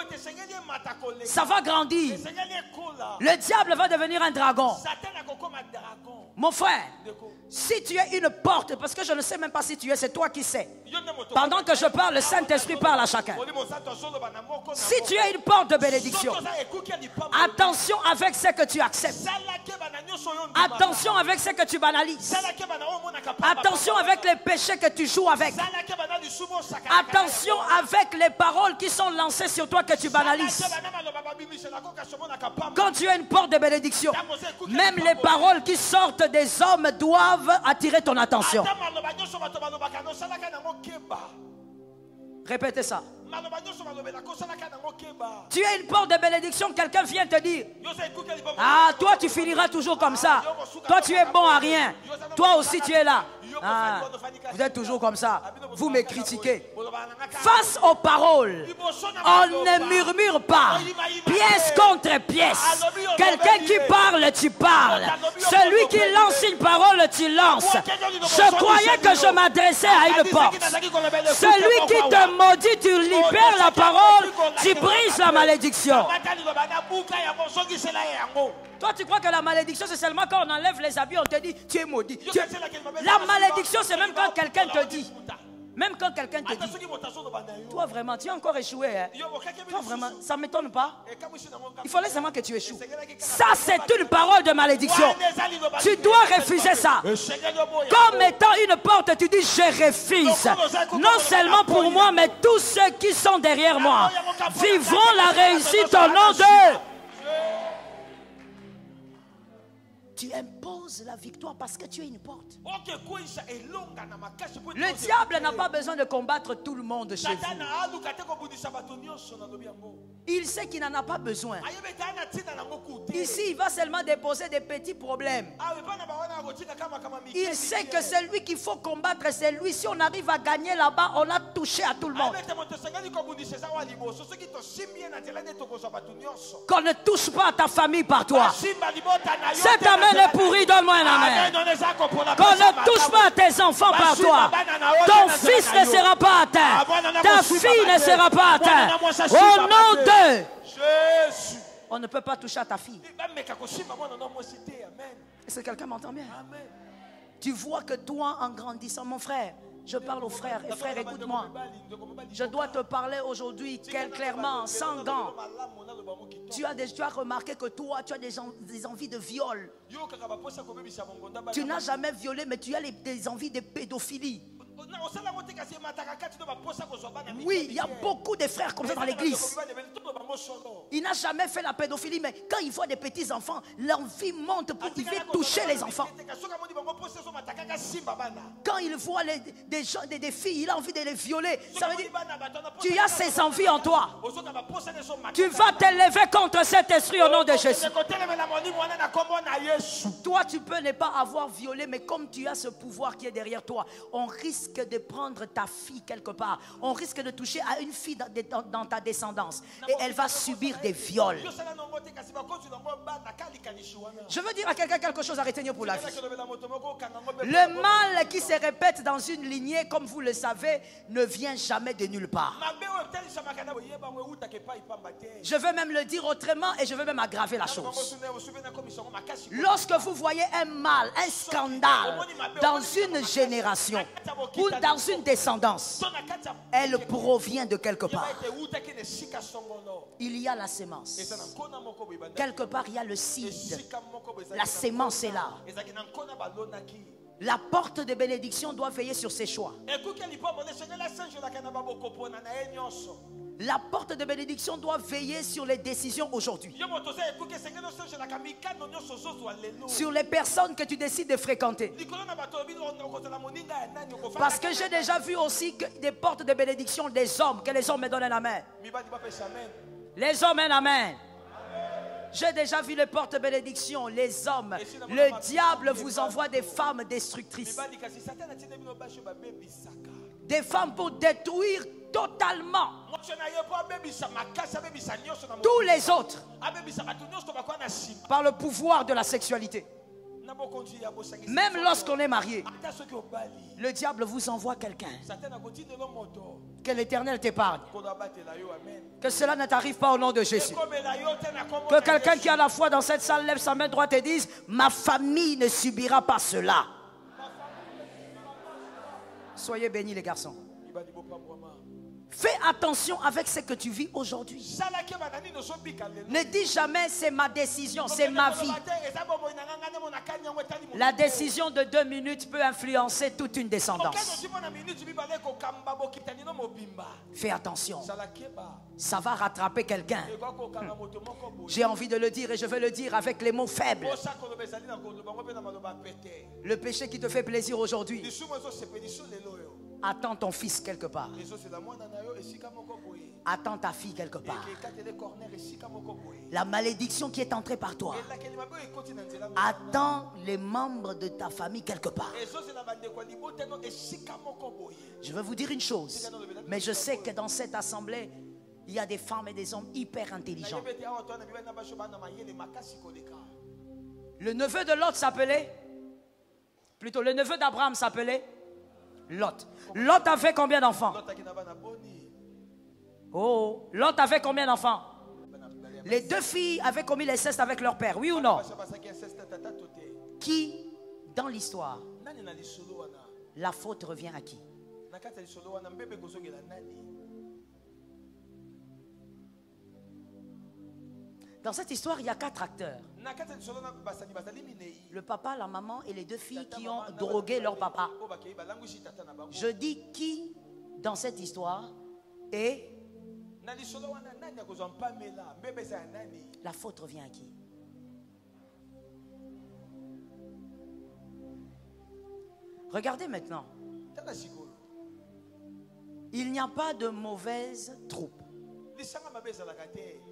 Speaker 1: Ça va grandir. Le diable va devenir un dragon. Mon frère, si tu es une porte, parce que je ne sais même pas si tu es, c'est toi qui sais. Pendant que je parle, le Saint-Esprit parle à chacun. Si tu es une porte de bénédiction, attention avec ce que tu acceptes. Attention avec ce que tu banalises. Attention avec les péchés que tu joues avec. Attention avec les paroles qui sont lancées sur toi que tu banalises. Quand tu es une porte de bénédiction, même les paroles qui sortent des hommes doivent attirer ton attention. Répétez ça. Tu es une porte de bénédiction, quelqu'un vient te dire, ah, toi tu finiras toujours comme ça. Toi tu es bon à rien. Toi aussi tu es là. Ah, vous êtes toujours comme ça. Vous me critiquez. Face aux paroles, on ne murmure pas. Pièce contre pièce. Quelqu'un qui parle, tu parles. Celui qui lance une parole, tu lances. Je croyais que je m'adressais à une porte. Celui qui te maudit, tu libères la parole, tu brises la malédiction. Toi, tu crois que la malédiction, c'est seulement quand on enlève les habits, on te dit, tu es maudit. La malédiction, c'est même quand quelqu'un te dit. Même quand quelqu'un te dit, toi vraiment, tu as encore échoué. Hein? Toi vraiment, ça ne m'étonne pas. Il fallait seulement que tu échoues. Ça, c'est une parole de malédiction. Tu dois refuser ça. Comme étant une porte, tu dis, je refuse. Non seulement pour moi, mais tous ceux qui sont derrière moi vivront la réussite au nom d'eux. Tu imposes la victoire parce que tu es une porte. Le diable n'a pas besoin de combattre tout le monde chez vous. Il sait qu'il n'en a pas besoin. Ici, il va seulement déposer des petits problèmes. Il sait que c'est lui qu'il faut combattre, c'est lui. Si on arrive à gagner là-bas, on a touché à tout le monde. Qu'on ne touche pas à ta famille par toi. Cet amen est pourri, donne-moi un amen. Qu'on ne touche pas à tes enfants par toi. Ton fils ne sera pas atteint. Ta fille ne sera pas atteinte. Au nom de Jésus. On ne peut pas toucher à ta fille. Est-ce que quelqu'un m'entend bien? Tu vois que toi, en grandissant, mon frère, je parle aux frères, et frères, écoute-moi. Je dois te parler aujourd'hui clairement, sans gants. Tu as remarqué que toi, tu as des envies de viol. Tu n'as jamais violé, mais tu as des envies de pédophilie. Oui, il y a beaucoup de frères comme ça dans l'église. Il n'a jamais fait la pédophilie, mais quand il voit des petits enfants, l'envie monte pour qu'il veut toucher les enfants. Quand il voit des filles, il a envie de les violer. Ça veut dire, tu as ces envies en toi. Tu vas t'élever contre cet esprit au nom de Jésus. Toi, tu peux ne pas avoir violé, mais comme tu as ce pouvoir qui est derrière toi, on risque de prendre ta fille quelque part. On risque de toucher à une fille dans ta descendance. Et elle va subir des viols. Je veux dire à quelqu'un quelque chose à retenir pour la vie. Le mal qui se répète dans une lignée, comme vous le savez, ne vient jamais de nulle part. Je veux même le dire autrement et je veux même aggraver la chose. Lorsque vous voyez un mal, un scandale dans une génération ou dans une descendance, elle provient de quelque part. Il y a la sémence. Quelque part, il y a le seed. La sémence est là. La porte de bénédiction doit veiller sur ses choix. La porte de bénédiction doit veiller sur les décisions aujourd'hui. Sur les personnes que tu décides de fréquenter. Parce que j'ai déjà vu aussi que des portes de bénédiction des hommes, que les hommes me donnent un amen. Les hommes un amen. J'ai déjà vu les portes de bénédiction, les hommes. Le diable vous envoie des femmes destructrices. Des femmes pour détruire totalement tous les autres par le pouvoir de la sexualité. Même lorsqu'on est marié, le diable vous envoie quelqu'un. Que l'Éternel t'épargne. Que cela ne t'arrive pas au nom de Jésus. Que quelqu'un qui a la foi dans cette salle lève sa main droite et dise: ma famille ne subira pas cela. Soyez bénis les garçons. Fais attention avec ce que tu vis aujourd'hui. Ne dis jamais c'est ma décision, c'est ma vie. La décision de 2 minutes peut influencer toute une descendance. Fais attention. Ça va rattraper quelqu'un. J'ai envie de le dire et je veux le dire avec les mots faibles. Le péché qui te fait plaisir aujourd'hui, attends ton fils quelque part. attends ta fille quelque part. La malédiction qui est entrée par toi attend les membres de ta famille quelque part. Je veux vous dire une chose, mais je sais que dans cette assemblée, il y a des femmes et des hommes hyper intelligents. Le neveu de Lot s'appelait, plutôt le neveu d'Abraham s'appelait Lot. Lot avait combien d'enfants? Oh, Lot avait combien d'enfants? Les deux filles avaient commis l'inceste avec leur père, oui ou non? Qui, dans l'histoire, la faute revient à qui? Dans cette histoire, il y a 4 acteurs. Le papa, la maman et les 2 filles qui ont drogué leur papa. Je dis qui, dans cette histoire, est... La faute revient à qui? Regardez maintenant. Il n'y a pas de mauvaise troupe.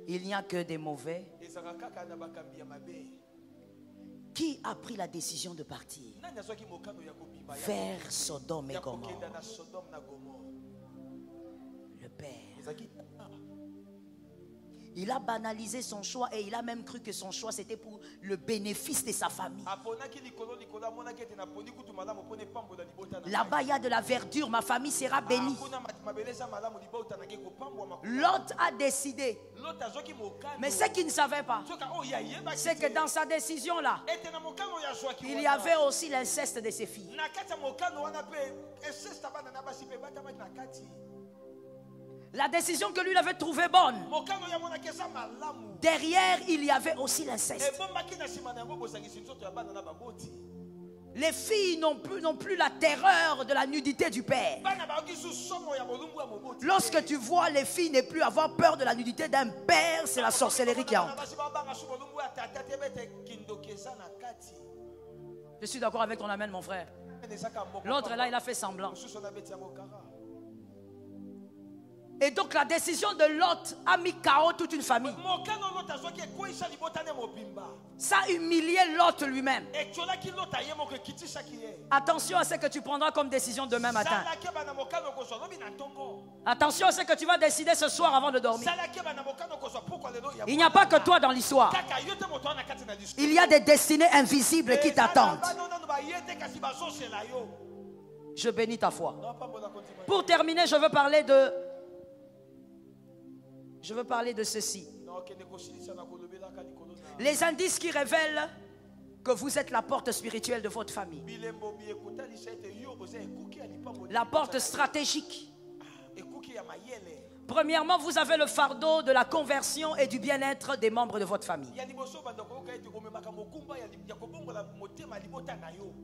Speaker 1: Il n'y a que des mauvais. Qui a pris la décision de partir vers Sodome et Gomorrhe? Le Père. Il a banalisé son choix et il a même cru que son choix c'était pour le bénéfice de sa famille. Là-bas il y a de la verdure, ma famille sera bénie. Lot a décidé. Mais ce qu'il ne savait pas, c'est que dans sa décision là, il y avait aussi l'inceste de ses filles. La décision que lui avait trouvée bonne, derrière il y avait aussi l'inceste. Les filles n'ont plus la terreur de la nudité du père. Lorsque tu vois les filles ne plus avoir peur de la nudité d'un père, c'est la sorcellerie qui entre. Je suis d'accord avec ton amen, mon frère. L'autre là, il a fait semblant. Et donc la décision de Lot a mis KO toute une famille. Ça a humilié Lot lui-même. Attention à ce que tu prendras comme décision demain matin. Attention à ce que tu vas décider ce soir avant de dormir. Il n'y a pas que toi dans l'histoire. Il y a des destinées invisibles qui t'attendent. Je bénis ta foi. Pour terminer, je veux parler de ceci. Les indices qui révèlent que vous êtes la porte spirituelle de votre famille. La porte stratégique. Premièrement, vous avez le fardeau de la conversion et du bien-être des membres de votre famille.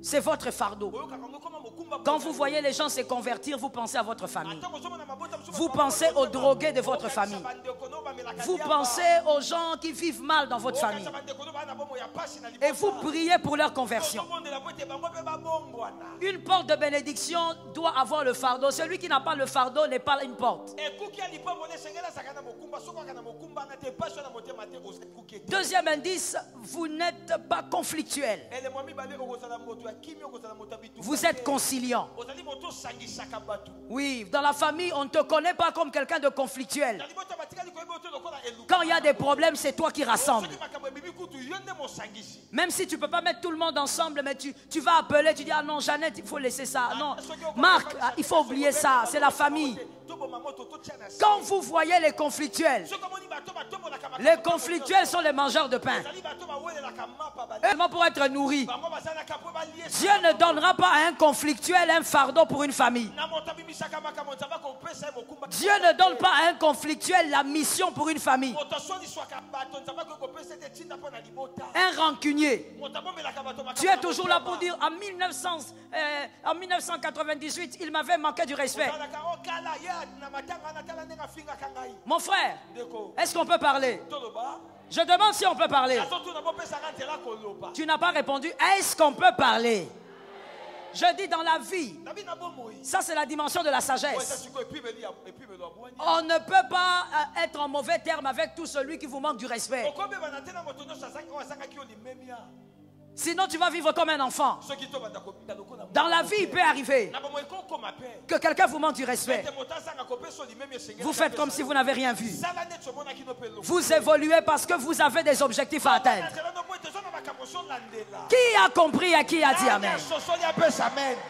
Speaker 1: C'est votre fardeau. Quand vous voyez les gens se convertir, vous pensez à votre famille. Vous pensez aux drogués de votre famille. Vous pensez aux gens qui vivent mal dans votre famille. Et vous priez pour leur conversion. Une porte de bénédiction doit avoir le fardeau. Celui qui n'a pas le fardeau n'est pas une porte. Deuxième indice, vous n'êtes pas conflictuel. Vous êtes conciliant. Oui, dans la famille, on ne te connaît pas comme quelqu'un de conflictuel. Quand il y a des problèmes, c'est toi qui rassembles. Même si tu ne peux pas mettre tout le monde ensemble, mais tu vas appeler, tu dis, ah non, Jeannette, il faut laisser ça. Non, Marc, il faut oublier ça, c'est la famille. Quand vous voyez les conflictuels sont les mangeurs de pain. Seulement pour être nourris. Dieu ne donnera pas à un conflictuel un fardeau pour une famille. Dieu ne donne pas à un conflictuel la mission pour une famille. Un rancunier. Tu es toujours là pour dire en 1998 il m'avait manqué du respect. Mon frère, est-ce qu'on peut parler? Je demande si on peut parler. Tu n'as pas répondu. Est-ce qu'on peut parler? Je dis dans la vie. Ça, c'est la dimension de la sagesse. On ne peut pas être en mauvais terme avec tout celui qui vous manque du respect. Sinon, tu vas vivre comme un enfant. Dans la vie, il peut arriver que quelqu'un vous manque du respect. Vous faites comme si vous n'avez rien vu. Vous évoluez parce que vous avez des objectifs à atteindre. Qui a compris et qui a dit Amen?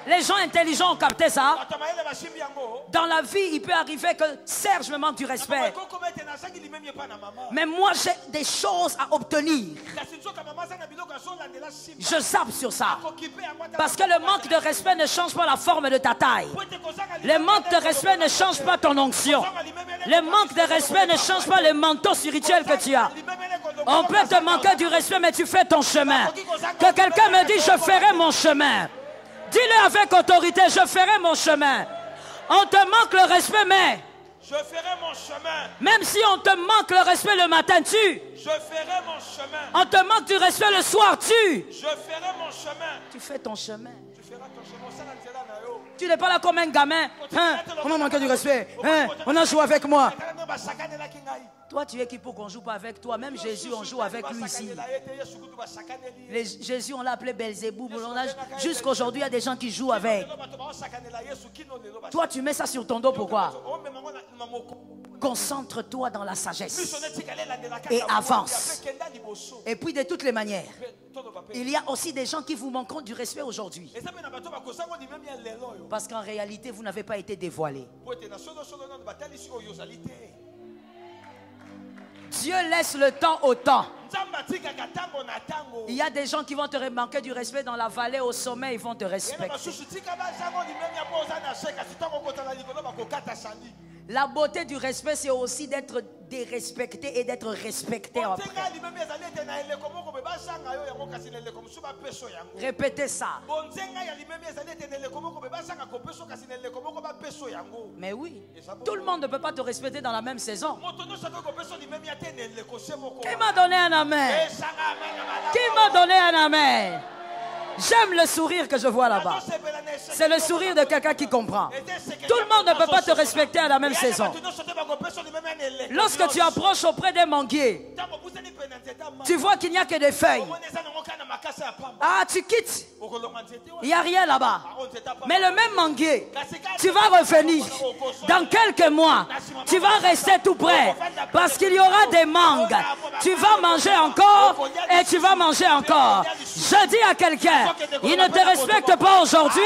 Speaker 1: Les gens intelligents ont capté ça. Dans la vie, il peut arriver que Serge me manque du respect. Mais moi, j'ai des choses à obtenir. Je zappe sur ça. Parce que le manque de respect ne change pas la forme de ta taille. Le manque de respect ne change pas ton onction. Le manque de respect ne change pas le manteau spirituel que tu as. On peut te manquer du respect, mais tu fais ton chemin. Que quelqu'un me dise, je ferai mon chemin. Dis-le avec autorité, je ferai mon chemin. On te manque le respect, mais
Speaker 3: je ferai mon chemin.
Speaker 1: Même si on te manque le respect le matin,
Speaker 3: je ferai mon chemin.
Speaker 1: On te manque du respect le soir,
Speaker 3: je ferai mon chemin.
Speaker 1: Tu fais ton chemin.
Speaker 3: Tu feras ton chemin.
Speaker 1: Tu n'es pas là comme un gamin. Hein? On m'a manqué du respect. Hein? On a joué avec moi. Toi, tu es qui pour qu'on joue pas avec toi? Même Jésus, on joue avec lui ici. Jésus, on l'a appelé Belzéboub. Jusqu'à aujourd'hui, il y a des gens qui jouent avec. Toi, tu mets ça sur ton dos, pourquoi? Concentre-toi dans la sagesse et avance. Et puis, de toutes les manières, il y a aussi des gens qui vous manqueront du respect aujourd'hui. Parce qu'en réalité, vous n'avez pas été dévoilé. Dieu laisse le temps au temps. Il y a des gens qui vont te manquer du respect dans la vallée, au sommet, ils vont te respecter. La beauté du respect, c'est aussi d'être dérespecté et d'être respecté après. Répétez ça. Mais oui, tout le monde ne peut pas te respecter dans la même saison. Qui m'a donné un amen? Qui m'a donné un amen? J'aime le sourire que je vois là-bas. C'est le sourire de quelqu'un qui comprend. Tout le monde ne peut pas te respecter à la même saison. Lorsque tu approches auprès des manguiers, tu vois qu'il n'y a que des feuilles. Ah, tu quittes. Il n'y a rien là-bas. Mais le même manguier, tu vas revenir. Dans quelques mois, tu vas rester tout près. Parce qu'il y aura des mangues. Tu vas manger encore et tu vas manger encore. Je dis à quelqu'un, il ne te respecte pas aujourd'hui.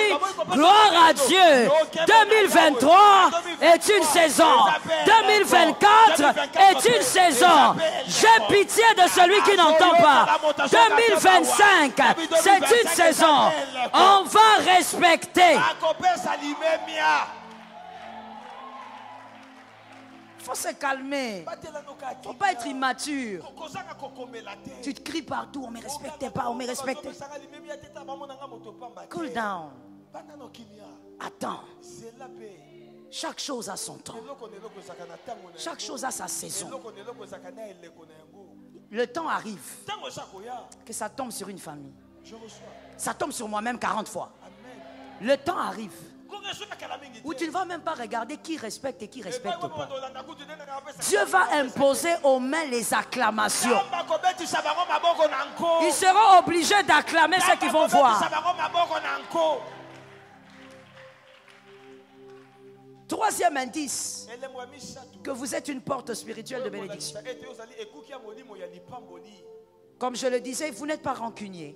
Speaker 1: Gloire à Dieu. 2023 est une saison. 2024 est une saison. J'ai pitié de celui qui n'entend pas. 2025, c'est une saison. On va respecter. Il faut se calmer. Il ne faut pas être immature. Tu te cries partout, on ne me respectait pas, on ne me respectait. Cool down. Attends. Chaque chose a son temps. Chaque chose a sa saison. Le temps arrive. Que ça tombe sur une famille. Ça tombe sur moi-même 40 fois. Le temps arrive où tu ne vas même pas regarder qui respecte et qui ne respecte pas. Dieu va imposer aux mains les acclamations. Ils seront obligés d'acclamer ceux qui vont voir. Troisième indice, que vous êtes une porte spirituelle de bénédiction. Comme je le disais, vous n'êtes pas rancunier.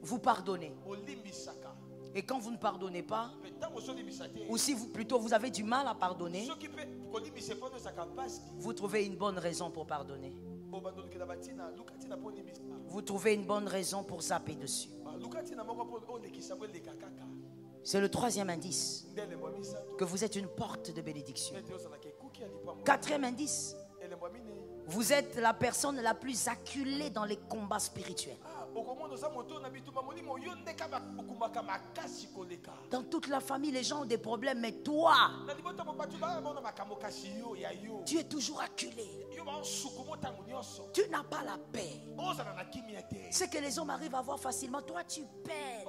Speaker 1: Vous pardonnez. Et quand vous ne pardonnez pas, ou si vous avez du mal à pardonner, vous trouvez une bonne raison pour pardonner. Vous trouvez une bonne raison pour zapper dessus. C'est le troisième indice, que vous êtes une porte de bénédiction. Quatrième indice, vous êtes la personne la plus acculée dans les combats spirituels. Dans toute la famille, les gens ont des problèmes, mais toi, tu es toujours acculé. Tu n'as pas la paix. Ce que les hommes arrivent à voir facilement, toi tu peines.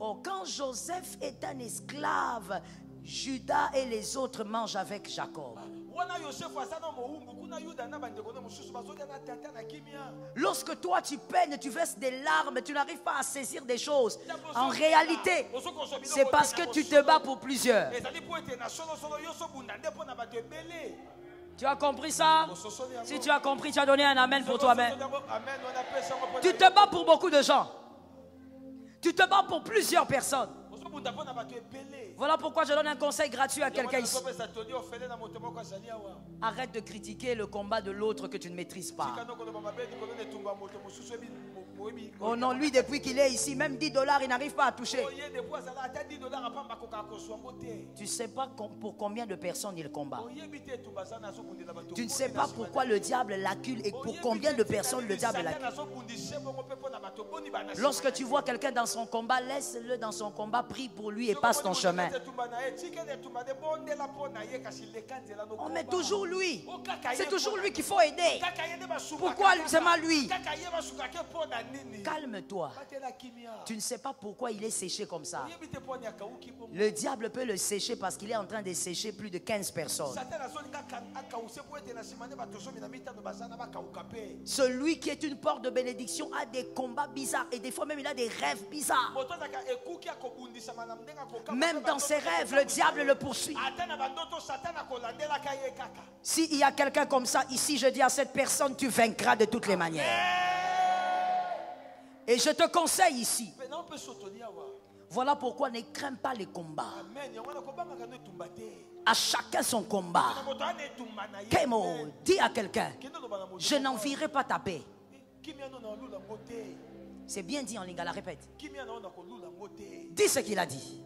Speaker 1: Oh, quand Joseph est un esclave, Judas et les autres mangent avec Jacob. Lorsque toi tu peines, tu verses des larmes, tu n'arrives pas à saisir des choses. En réalité, c'est parce que tu te bats pour plusieurs. Tu as compris ça? Si tu as compris, tu as donné un amen pour toi-même. Tu te bats pour beaucoup de gens. Tu te bats pour plusieurs personnes. Voilà pourquoi je donne un conseil gratuit à quelqu'un ici. Arrête de critiquer le combat de l'autre que tu ne maîtrises pas. Oh non, lui depuis qu'il est ici, même $10, il n'arrive pas à toucher. Tu ne sais pas pour combien de personnes il combat. Tu ne sais pas pourquoi le diable l'accule et pour combien de personnes le diable l'accule. Lorsque tu vois quelqu'un dans son combat, laisse-le dans son combat, prie pour lui et passe ton chemin. On met toujours lui. C'est toujours lui qu'il faut aider. Pourquoi seulement lui? Calme-toi. Tu ne sais pas pourquoi il est séché comme ça. Le diable peut le sécher parce qu'il est en train de sécher plus de 15 personnes. Celui qui est une porte de bénédiction a des combats bizarres et des fois même il a des rêves bizarres. Même dans ses rêves, le diable le poursuit. S'il y a quelqu'un comme ça ici, je dis à cette personne, tu vaincras de toutes les manières. Et je te conseille ici. Voilà pourquoi ne crains pas les combats. À chacun son combat. Kemo, dis à quelqu'un, je n'envierai pas ta paix. C'est bien dit en lingala, répète. Dis ce qu'il a dit.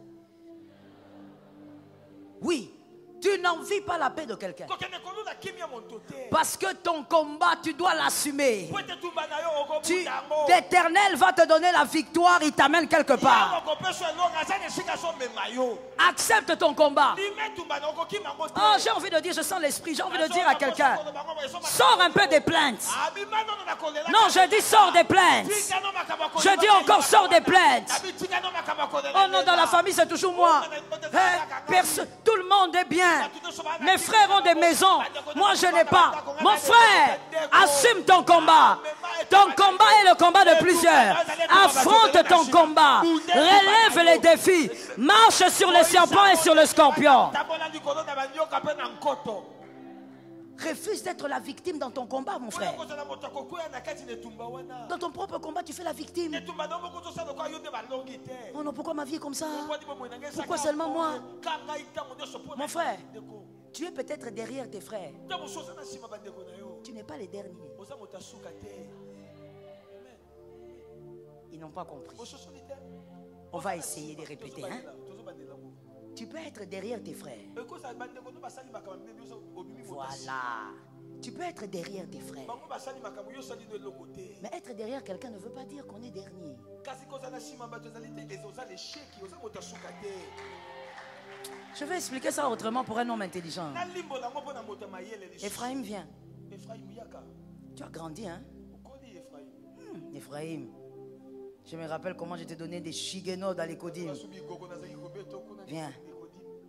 Speaker 1: Oui, tu n'envies pas la paix de quelqu'un. Parce que ton combat, tu dois l'assumer. L'Éternel va te donner la victoire, il t'amène quelque part. Accepte ton combat. Oh, j'ai envie de dire, je sens l'esprit, j'ai envie de dire à quelqu'un, sors un peu des plaintes. Non, je dis sors des plaintes. Je dis encore sors des plaintes. Oh non, dans la famille c'est toujours moi. Tout le monde est bien. Mes frères ont des maisons. Moi je n'ai pas. Mon frère, assume ton combat. Ton combat est le combat de plusieurs. Affronte ton combat. Relève les défis. Marche sur les serpents et sur le scorpion. Refuse d'être la victime dans ton combat, mon frère. Dans ton propre combat, tu fais la victime. Oh non, pourquoi ma vie est comme ça? Pourquoi seulement moi? Mon frère, tu es peut-être derrière tes frères. Tu n'es pas les derniers. Ils n'ont pas compris. On va essayer de répéter, hein? Tu peux être derrière tes frères. Voilà. Tu peux être derrière tes frères. Mais être derrière quelqu'un ne veut pas dire qu'on est dernier. Je vais expliquer ça autrement pour un homme intelligent. Ephraim, viens. Tu as grandi, hein? Ephraim. Je me rappelle comment je t'ai donné des shigeno dans les codines. Viens.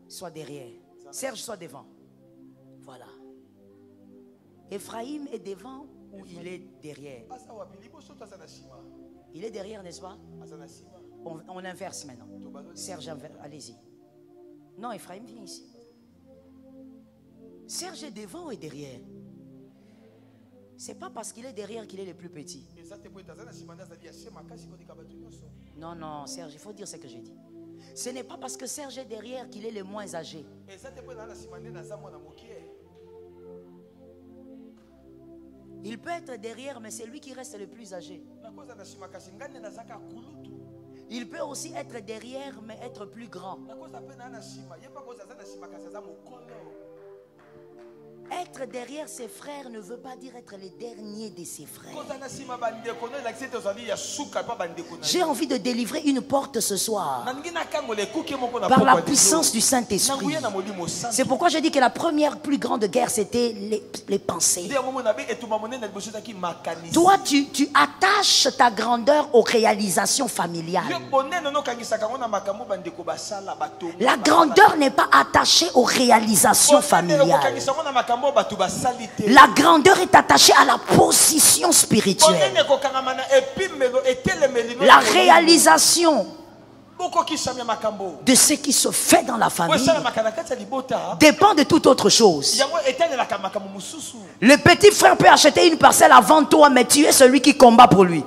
Speaker 1: Sois derrière. Serge, sois devant. Voilà. Ephraim est devant ou il est derrière? Il est derrière, n'est-ce pas? On inverse maintenant. Serge, allez-y. Non, Ephraim, viens ici. Serge est devant ou est derrière? C'est pas parce qu'il est derrière qu'il est le plus petit. Non, non, Serge, il faut dire ce que j'ai dit. Ce n'est pas parce que Serge est derrière qu'il est le moins âgé. Il peut être derrière, mais c'est lui qui reste le plus âgé. Il peut aussi être derrière, mais être plus grand. Être derrière ses frères ne veut pas dire être les derniers de ses frères. J'ai envie de délivrer une porte ce soir par la puissance du Saint-Esprit. C'est pourquoi je dis que la première plus grande guerre, c'était les pensées. Toi, tu attaches ta grandeur aux réalisations familiales. La grandeur n'est pas attachée aux réalisations familiales. La grandeur est attachée à la position spirituelle. La réalisation de ce qui se fait dans la famille dépend de toute autre chose. Le petit frère peut acheter une parcelle avant toi, mais tu es celui qui combat pour lui.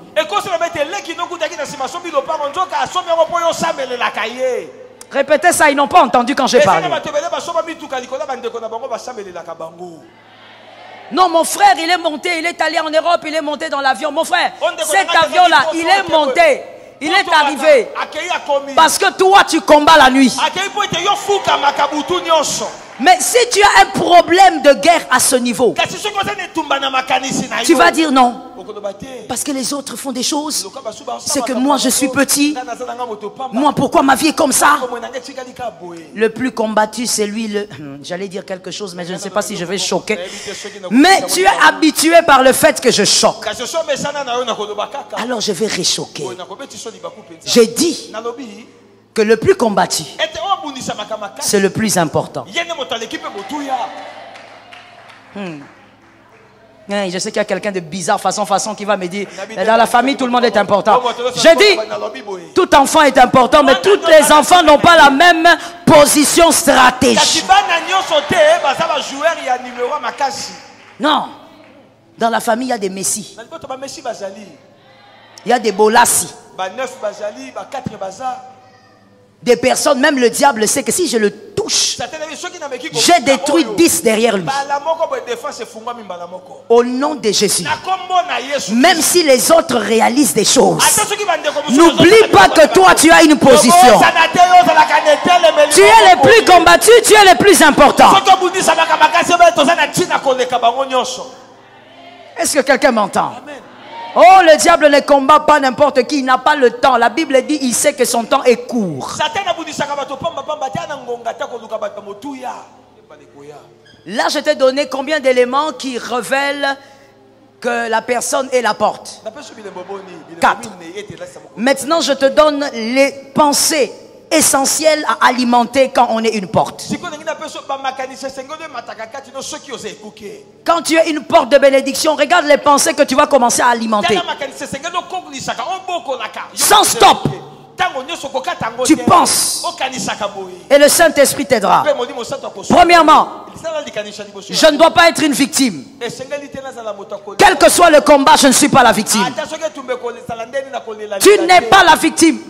Speaker 1: Répétez ça, ils n'ont pas entendu quand j'ai parlé. Non, mon frère, il est monté, il est allé en Europe, il est monté dans l'avion. Mon frère, cet avion-là, il est monté, il est arrivé. Parce que toi, tu combats la nuit. Mais si tu as un problème de guerre à ce niveau, tu vas dire non. Parce que les autres font des choses. C'est que moi je suis petit. Moi pourquoi ma vie est comme ça? Le plus combattu c'est lui. J'allais dire quelque chose mais je ne sais pas si je vais choquer. Mais tu es habitué par le fait que je choque. Alors je vais réchoquer. J'ai dit que le plus combattu, c'est le plus important. Je sais qu'il y a quelqu'un de bizarre, façon, qui va me dire, dans la famille, tout le monde est important. Je dis, tout enfant est important, mais tous les enfants n'ont pas la même position stratégique. Non. Dans la famille, il y a des messies. Il y a des bolassi. Des personnes, même le diable sait que si je le touche, j'ai détruit 10 derrière lui. Au nom de Jésus. Même si les autres réalisent des choses, n'oublie pas que toi tu as une position. Tu es le plus combattu, tu es le plus important. Est-ce que quelqu'un m'entend? Oh, le diable ne combat pas n'importe qui, il n'a pas le temps. La Bible dit, il sait que son temps est court. Là, je t'ai donné combien d'éléments qui révèlent que la personne est la porte? 4. Maintenant, je te donne les pensées essentielles à alimenter quand on est une porte. Quand tu es une porte de bénédiction, regarde les pensées que tu vas commencer à alimenter. Sans stop. Tu penses. Et le Saint-Esprit t'aidera. Premièrement, je ne dois pas être une victime. Quel que soit le combat, je ne suis pas la victime. Tu n'es pas la victime.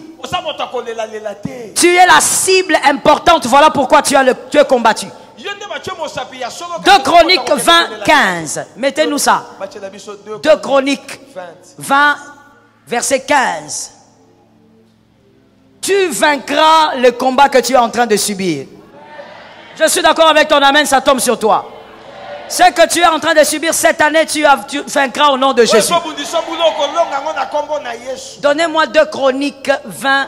Speaker 1: Tu es la cible importante. Voilà pourquoi tu es combattu. 2 Chroniques 20, 15. Mettez-nous ça. 2 Chroniques 20, verset 15. Tu vaincras le combat que tu es en train de subir. Je suis d'accord avec ton amen, ça tombe sur toi. Ce que tu es en train de subir cette année, tu vaincras au nom de Jésus. Donnez-moi 2 Chroniques 20,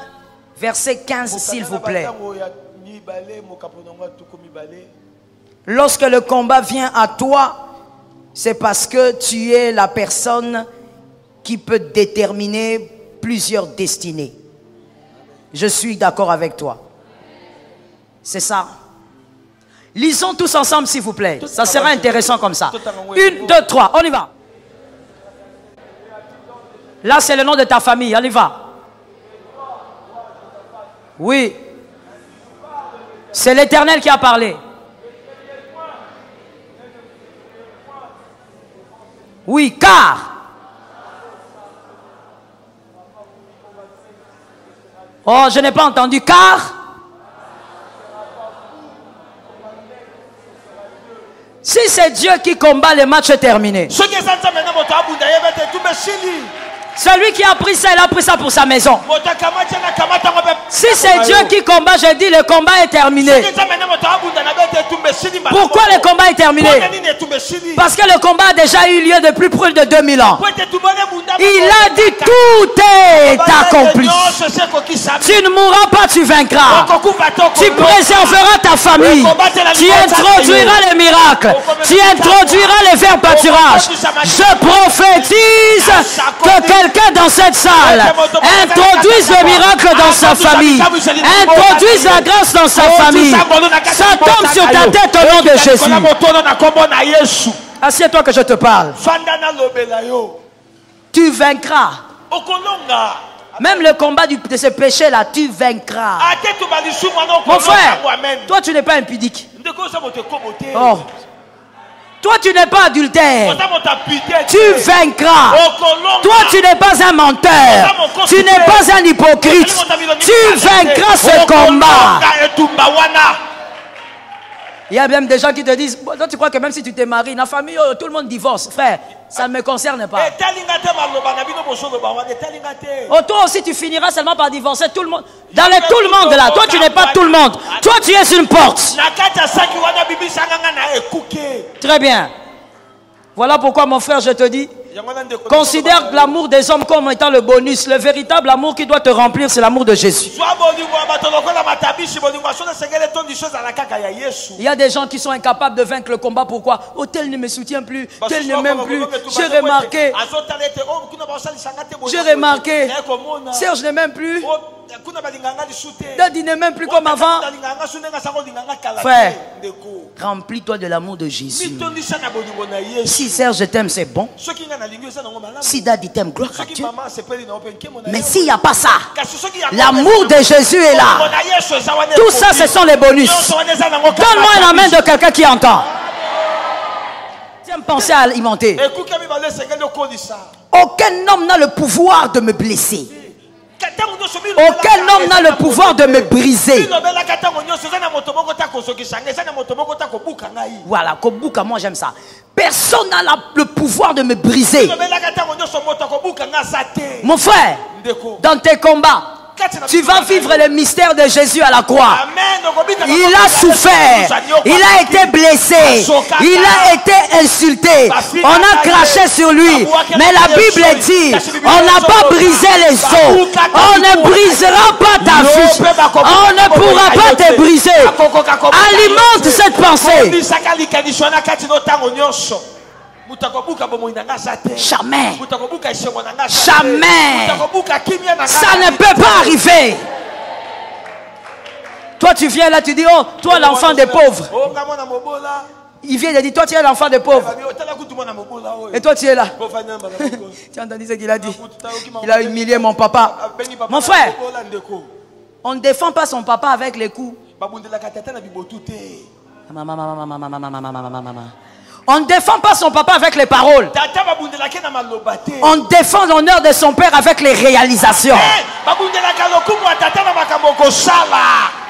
Speaker 1: verset 15, s'il vous plaît. Lorsque le combat vient à toi, c'est parce que tu es la personne qui peut déterminer plusieurs destinées. Je suis d'accord avec toi. C'est ça. Lisons tous ensemble, s'il vous plaît. Ça sera intéressant comme ça. 1, 2, 3, on y va. Là, c'est le nom de ta famille, on y va. Oui. C'est l'Éternel qui a parlé. Oui, car. Oh, je n'ai pas entendu, car. Si c'est Dieu qui combat, le match est terminé. Celui qui a pris ça, il a pris ça pour sa maison. Si c'est Dieu qui combat, je dis le combat est terminé. Pourquoi le combat est terminé? Parce que le combat a déjà eu lieu depuis plus de 2000 ans. Il a dit tout est accompli. Tu ne mourras pas, tu vaincras. Tu préserveras ta famille. Tu introduiras les miracles. Tu introduiras les verts pâturages. Je prophétise que quelqu'un dans cette salle introduise le miracle dans sa famille. Introduise la grâce dans sa famille. Ça tombe sur ta tête au nom de Jésus. Assieds-toi que je te parle. Tu vaincras. Même le combat de ce péché-là, tu vaincras. Mon frère, toi tu n'es pas impudique. Oh. Toi tu n'es pas adultère. Tu vaincras. Toi tu n'es pas un menteur. Tu n'es pas un hypocrite. Tu vaincras ce combat. Il y a même des gens qui te disent, toi tu crois que même si tu t'es marié, dans la famille, tout le monde divorce. Frère, ça ne me concerne pas. Oh, toi aussi tu finiras seulement par divorcer tout le monde. Dans tout le monde là, toi tu n'es pas tout le monde. Toi tu es une porte. Très bien. Voilà pourquoi mon frère je te dis, considère l'amour des hommes comme étant le bonus. Le véritable amour qui doit te remplir, c'est l'amour de Jésus. Il y a des gens qui sont incapables de vaincre le combat. Pourquoi? Oh, tel ne me soutient plus, tel ne m'aime plus. J'ai remarqué, Serge ne m'aime plus. Daddy ne m'aime plus comme avant. Frère, remplis-toi de l'amour de Jésus. Si Serge t'aime, c'est bon. Si Daddy t'aime, gloire à Dieu. Mais s'il n'y a pas ça, l'amour de Jésus est là. Tout ça, ce sont les bonus. Donne-moi un amen de quelqu'un qui entend. Tiens, pensez à alimenter. Aucun homme n'a le pouvoir de me blesser. Aucun homme n'a le pouvoir de me briser. Voilà, Kobuka, moi j'aime ça. Personne n'a le pouvoir de me briser. Mon frère, dans tes combats, tu vas vivre le mystère de Jésus à la croix. Il a souffert. Il a été blessé. Il a été insulté. On a craché sur lui. Mais la Bible dit, on n'a pas brisé les os. On ne brisera pas ta vie. On ne pourra pas te briser. Alimente cette pensée. Jamais. Jamais. Ça ne peut pas arriver. Toi tu viens là, tu dis, oh, toi l'enfant des pauvres. Il vient et dit, toi tu es l'enfant des pauvres. Et toi tu es là. Tu as entendu ce qu'il a dit? Il a humilié mon papa. Mon frère, on ne défend pas son papa avec les coups. On ne défend pas son papa avec les paroles. On défend l'honneur de son père avec les réalisations.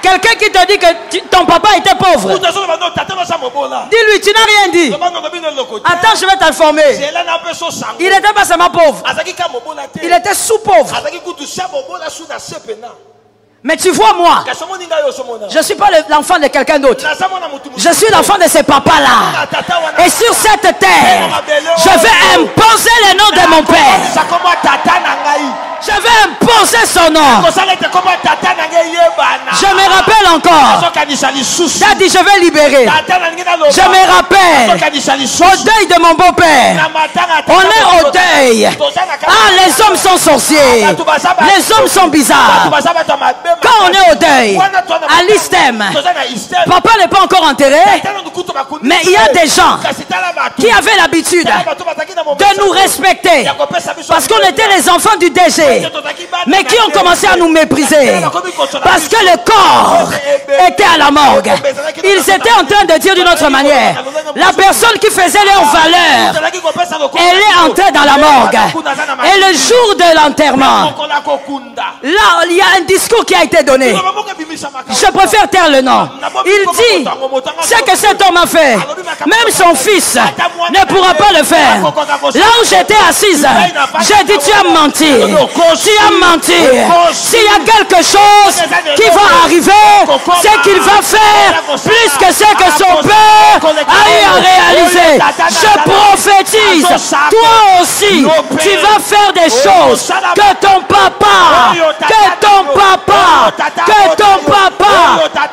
Speaker 1: Quelqu'un qui te dit que ton papa était pauvre, dis-lui, tu n'as rien dit. Attends, je vais t'informer. Il n'était pas seulement pauvre, il était sous-pauvre. Mais tu vois, moi, je ne suis pas l'enfant de quelqu'un d'autre. Je suis l'enfant de ce papa-là. Et sur cette terre, je vais imposer le nom de mon père. Je vais imposer son nom. Je me rappelle encore. Daddy, je vais libérer. Je me rappelle. Au deuil de mon beau-père. On est au deuil. Ah, les hommes sont sorciers. Les hommes sont bizarres. Quand on est au deuil, à l'Istem, papa n'est pas encore enterré. Mais il y a des gens qui avaient l'habitude de nous respecter. Parce qu'on était les enfants du DG. Mais qui ont commencé à nous mépriser parce que le corps était à la morgue. Ils étaient en train de dire d'une autre manière, la personne qui faisait leur valeur, elle est en train était dans la morgue. Et le jour de l'enterrement, là, il y a un discours qui a été donné. Je préfère taire le nom. Il dit, ce que cet homme a fait, même son fils ne pourra pas le faire. Là où j'étais assise, j'ai dit, tu as menti. Tu as menti. S'il y a quelque chose qui va arriver, c'est qu'il va faire plus que ce que son père a eu à réaliser. Je prophétise, toi aussi, tu vas faire des choses que ton papa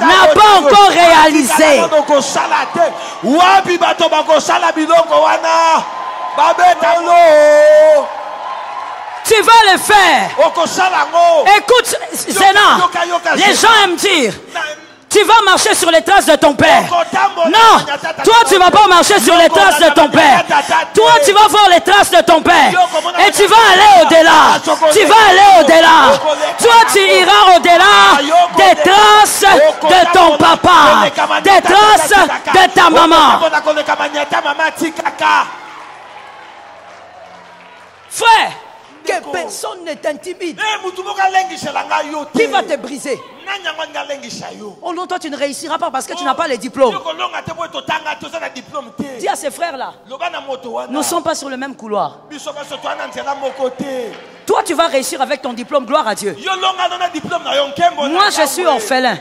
Speaker 1: n'a pas encore réalisé. Tu vas le faire. Écoute, Zéna, les gens aiment dire, tu vas marcher sur les traces de ton père. Non, toi tu vas pas marcher sur les traces de ton père. Toi tu vas voir les traces de ton père. Et tu vas aller au-delà. Tu vas aller au-delà. Toi tu iras au-delà des traces de ton papa. Des traces de ta maman. Frère, que personne ne t'intimide. Qui va te briser? Oh non, toi tu ne réussiras pas parce que tu n'as pas les diplômes. Dis à ces frères-là, nous ne sommes pas sur le même couloir. Toi tu vas réussir avec ton diplôme, gloire à Dieu. Moi je suis orphelin.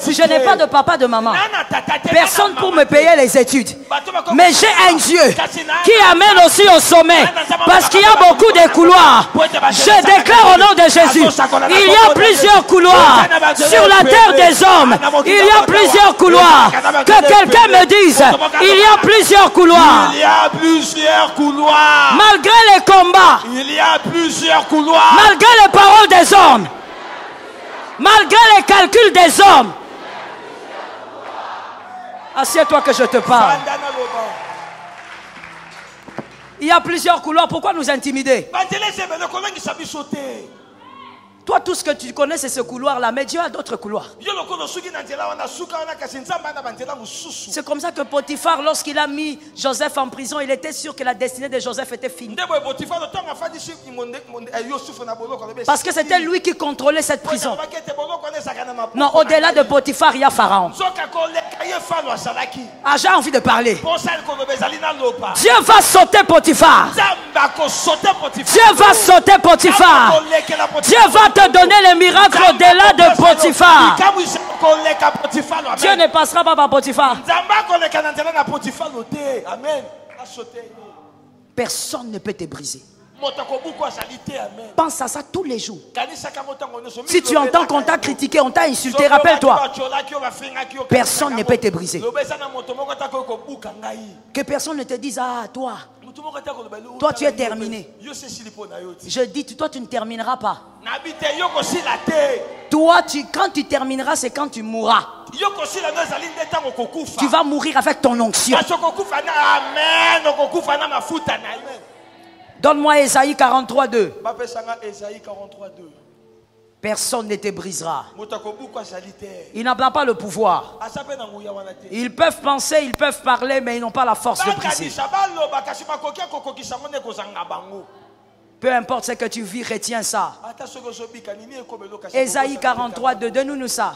Speaker 1: Je n'ai pas de papa, de maman. Personne pour me payer les études. Mais j'ai un Dieu qui amène aussi au sommet. Parce qu'il y a beaucoup de couloirs. Je déclare au nom de Jésus, il y a plusieurs couloirs. Sur la terre des hommes, il y a plusieurs couloirs. Que quelqu'un me dise, il y a plusieurs couloirs.
Speaker 3: Il y a plusieurs couloirs.
Speaker 1: Malgré les combats,
Speaker 3: il y a plusieurs couloirs.
Speaker 1: malgré les paroles des hommes, malgré les calculs des hommes. Assieds-toi que je te parle. Il y a plusieurs couloirs. Pourquoi nous intimider? Toi, tout ce que tu connais, c'est ce couloir-là. Mais Dieu a d'autres couloirs. C'est comme ça que Potiphar, lorsqu'il a mis Joseph en prison, il était sûr que la destinée de Joseph était finie. Parce que c'était lui qui contrôlait cette prison. Non, au-delà de Potiphar, il y a Pharaon. Ah, j'ai envie de parler. Dieu va sauter Potiphar. Dieu va sauter Potiphar. Dieu va te donner les miracles au-delà de Potiphar. Dieu ne passera pas par Potiphar. Personne ne peut te briser. Pense à ça tous les jours. Si tu entends qu'on t'a critiqué, on t'a insulté, rappelle-toi, personne ne peut te briser. Que personne ne te dise, ah toi tu es terminé. Je dis, toi tu ne termineras pas. Toi quand tu termineras, c'est quand tu mourras. Tu vas mourir avec ton onction. Donne-moi Ésaïe 43:2. Personne ne te brisera. Ils n'ont pas le pouvoir. Ils peuvent penser, ils peuvent parler, mais ils n'ont pas la force de briser. Peu importe ce que tu vis, retiens ça. Ésaïe 43:2, donne-nous ça.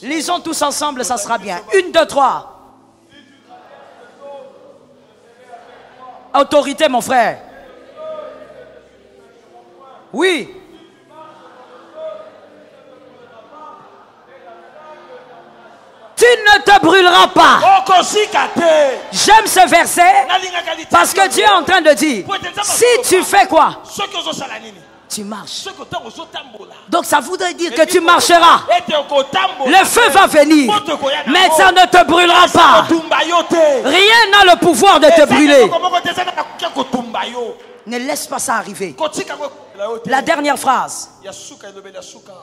Speaker 1: Lisons tous ensemble, ça sera bien. 1, 2, 3. Autorité, mon frère. Oui. Tu ne te brûleras pas. J'aime ce verset parce que Dieu est en train de dire, si tu fais quoi? Tu marches. Donc ça voudrait dire que tu marcheras. Le feu va venir, mais ça ne te brûlera pas. Rien n'a le pouvoir de te brûler. Ne laisse pas ça arriver. La dernière phrase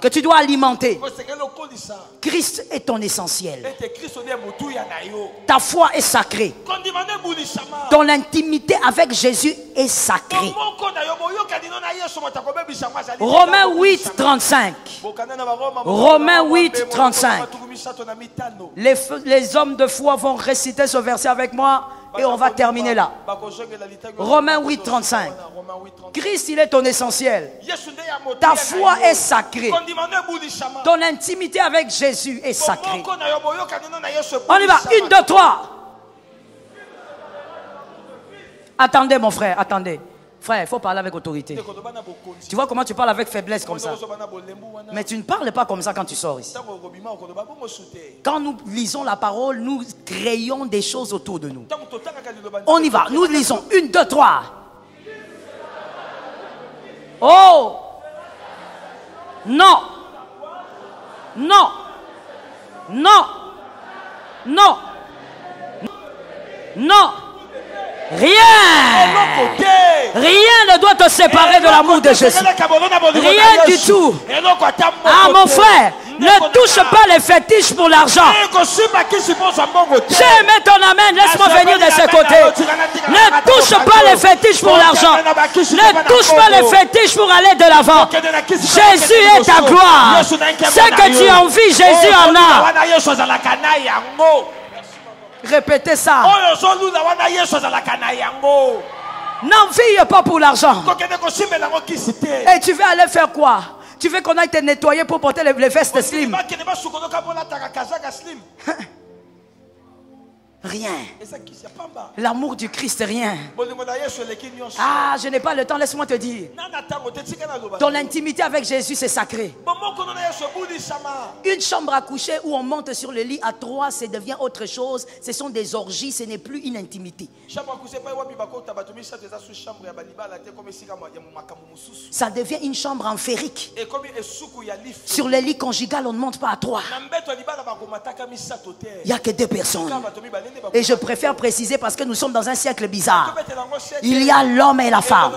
Speaker 1: que tu dois alimenter. Christ est ton essentiel. Ta foi est sacrée. Ton intimité avec Jésus est sacrée. Romains 8:35. Romains 8:35. Les hommes de foi vont réciter ce verset avec moi. Et on va terminer là. Romains 8, 35. Christ, il est ton essentiel. Ta foi est sacrée. Ton intimité avec Jésus est sacrée. On y va. 1, 2, 3. Attendez, mon frère, attendez. Frère, il faut parler avec autorité. Tu vois comment tu parles avec faiblesse comme ça. Mais tu ne parles pas comme ça quand tu sors ici. Quand nous lisons la parole, nous créons des choses autour de nous. On y va, nous lisons. 1, 2, 3. Oh! Non! Non! Non! Non! Non! Rien! Rien ne doit te séparer de l'amour de Jésus. Rien du tout. Ah, mon frère, ne touche pas les fétiches pour l'argent. J'ai aimé ton amen, laisse-moi venir de ce côté. Ne touche pas les fétiches pour l'argent. Ne touche pas les fétiches pour aller de l'avant. Jésus est ta gloire. Ce que tu as envie, Jésus en a. Répétez ça. N'envie pas pour l'argent. Et tu veux aller faire quoi? Tu veux qu'on aille te nettoyer pour porter les vestes slim? Rien. L'amour du Christ, rien. Ah, je n'ai pas le temps, laisse-moi te dire. Ton intimité avec Jésus, c'est sacré. Une chambre à coucher où on monte sur le lit à 3, ça devient autre chose. Ce sont des orgies, ce n'est plus une intimité. Ça devient une chambre en férique. Sur le lit conjugal, on ne monte pas à 3. Il n'y a que 2 personnes. Et je préfère préciser parce que nous sommes dans un siècle bizarre. Il y a l'homme et la femme.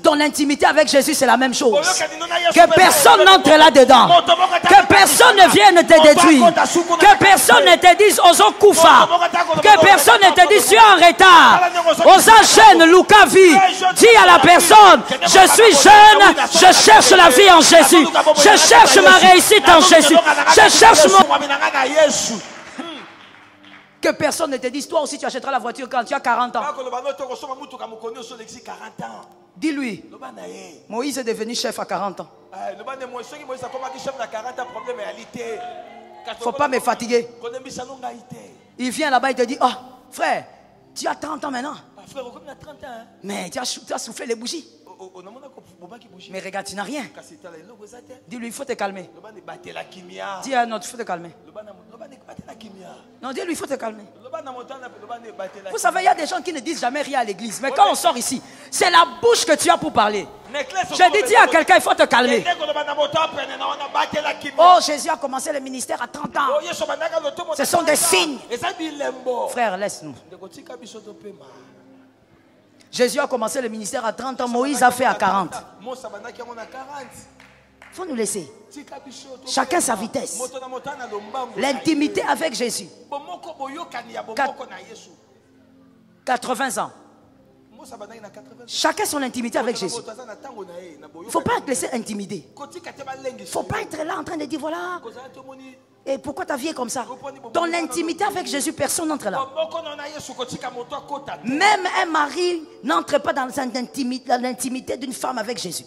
Speaker 1: Ton intimité avec Jésus, c'est la même chose. Que personne n'entre là-dedans. Que personne ne vienne te détruire. Que personne ne te dise Ozo Koufa. Que personne ne te dise tu es en retard. Oza jeune, Luka vie. Dis à la personne, je suis jeune, je cherche la vie en Jésus. Je cherche ma réussite en Jésus. Je cherche mon... Que personne ne te dise, toi aussi tu achèteras la voiture quand tu as 40 ans. Dis-lui, Moïse est devenu chef à 40 ans. Il ne faut pas me fatiguer. Il vient là-bas et te dit, oh frère, tu as 30 ans maintenant. Mais tu as soufflé les bougies. Mais regarde, tu n'as rien. Dis-lui, il faut te calmer. Dis à un autre, il faut te calmer. Non, dis-lui, il faut te calmer. Vous savez, il y a des gens qui ne disent jamais rien à l'église. Mais quand on sort ici, c'est la bouche que tu as pour parler. Je dis à quelqu'un, il faut te calmer. Oh, Jésus a commencé le ministère à 30 ans. Ce sont des signes. Frère, laisse-nous. Jésus a commencé le ministère à 30 ans, Moïse a fait à 40. Il faut nous laisser. Chacun sa vitesse. L'intimité avec Jésus. 80 ans. Chacun son intimité avec Jésus. Il ne faut pas te laisser intimider. Il ne faut pas être là en train de dire voilà. Et pourquoi ta vie est comme ça? Ton intimité avec Jésus, personne n'entre là. Même un mari n'entre pas dans l'intimité d'une femme avec Jésus.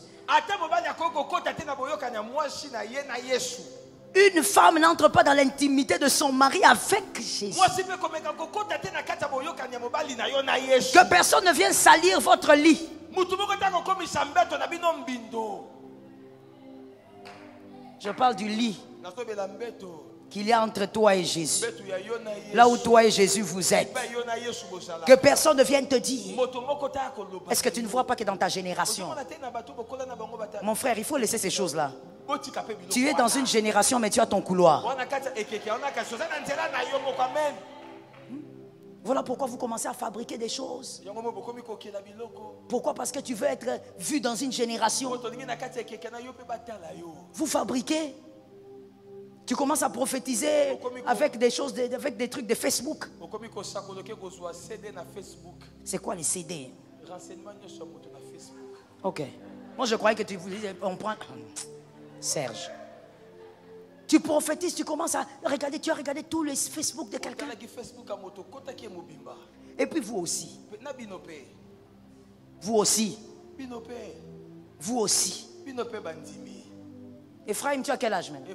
Speaker 1: Une femme n'entre pas dans l'intimité de son mari avec Jésus. Que personne ne vienne salir votre lit. Je parle du lit qu'il y a entre toi et Jésus. Là où toi et Jésus vous êtes. Que personne ne vienne te dire, est-ce que tu ne vois pas que dans ta génération, mon frère, il faut laisser ces choses-là. Tu es dans une génération mais tu as ton couloir. Voilà pourquoi vous commencez à fabriquer des choses. Pourquoi? Parce que tu veux être vu dans une génération. Vous fabriquez. Tu commences à prophétiser avec des choses, avec des trucs de Facebook. C'est quoi les CD? Ok. Moi je croyais que tu voulais... On prend... Serge. Tu prophétises, tu commences à regarder, tu as regardé tous les Facebook de quelqu'un. Et puis vous aussi. Vous aussi. Vous aussi. Ephraim, tu as quel âge maintenant?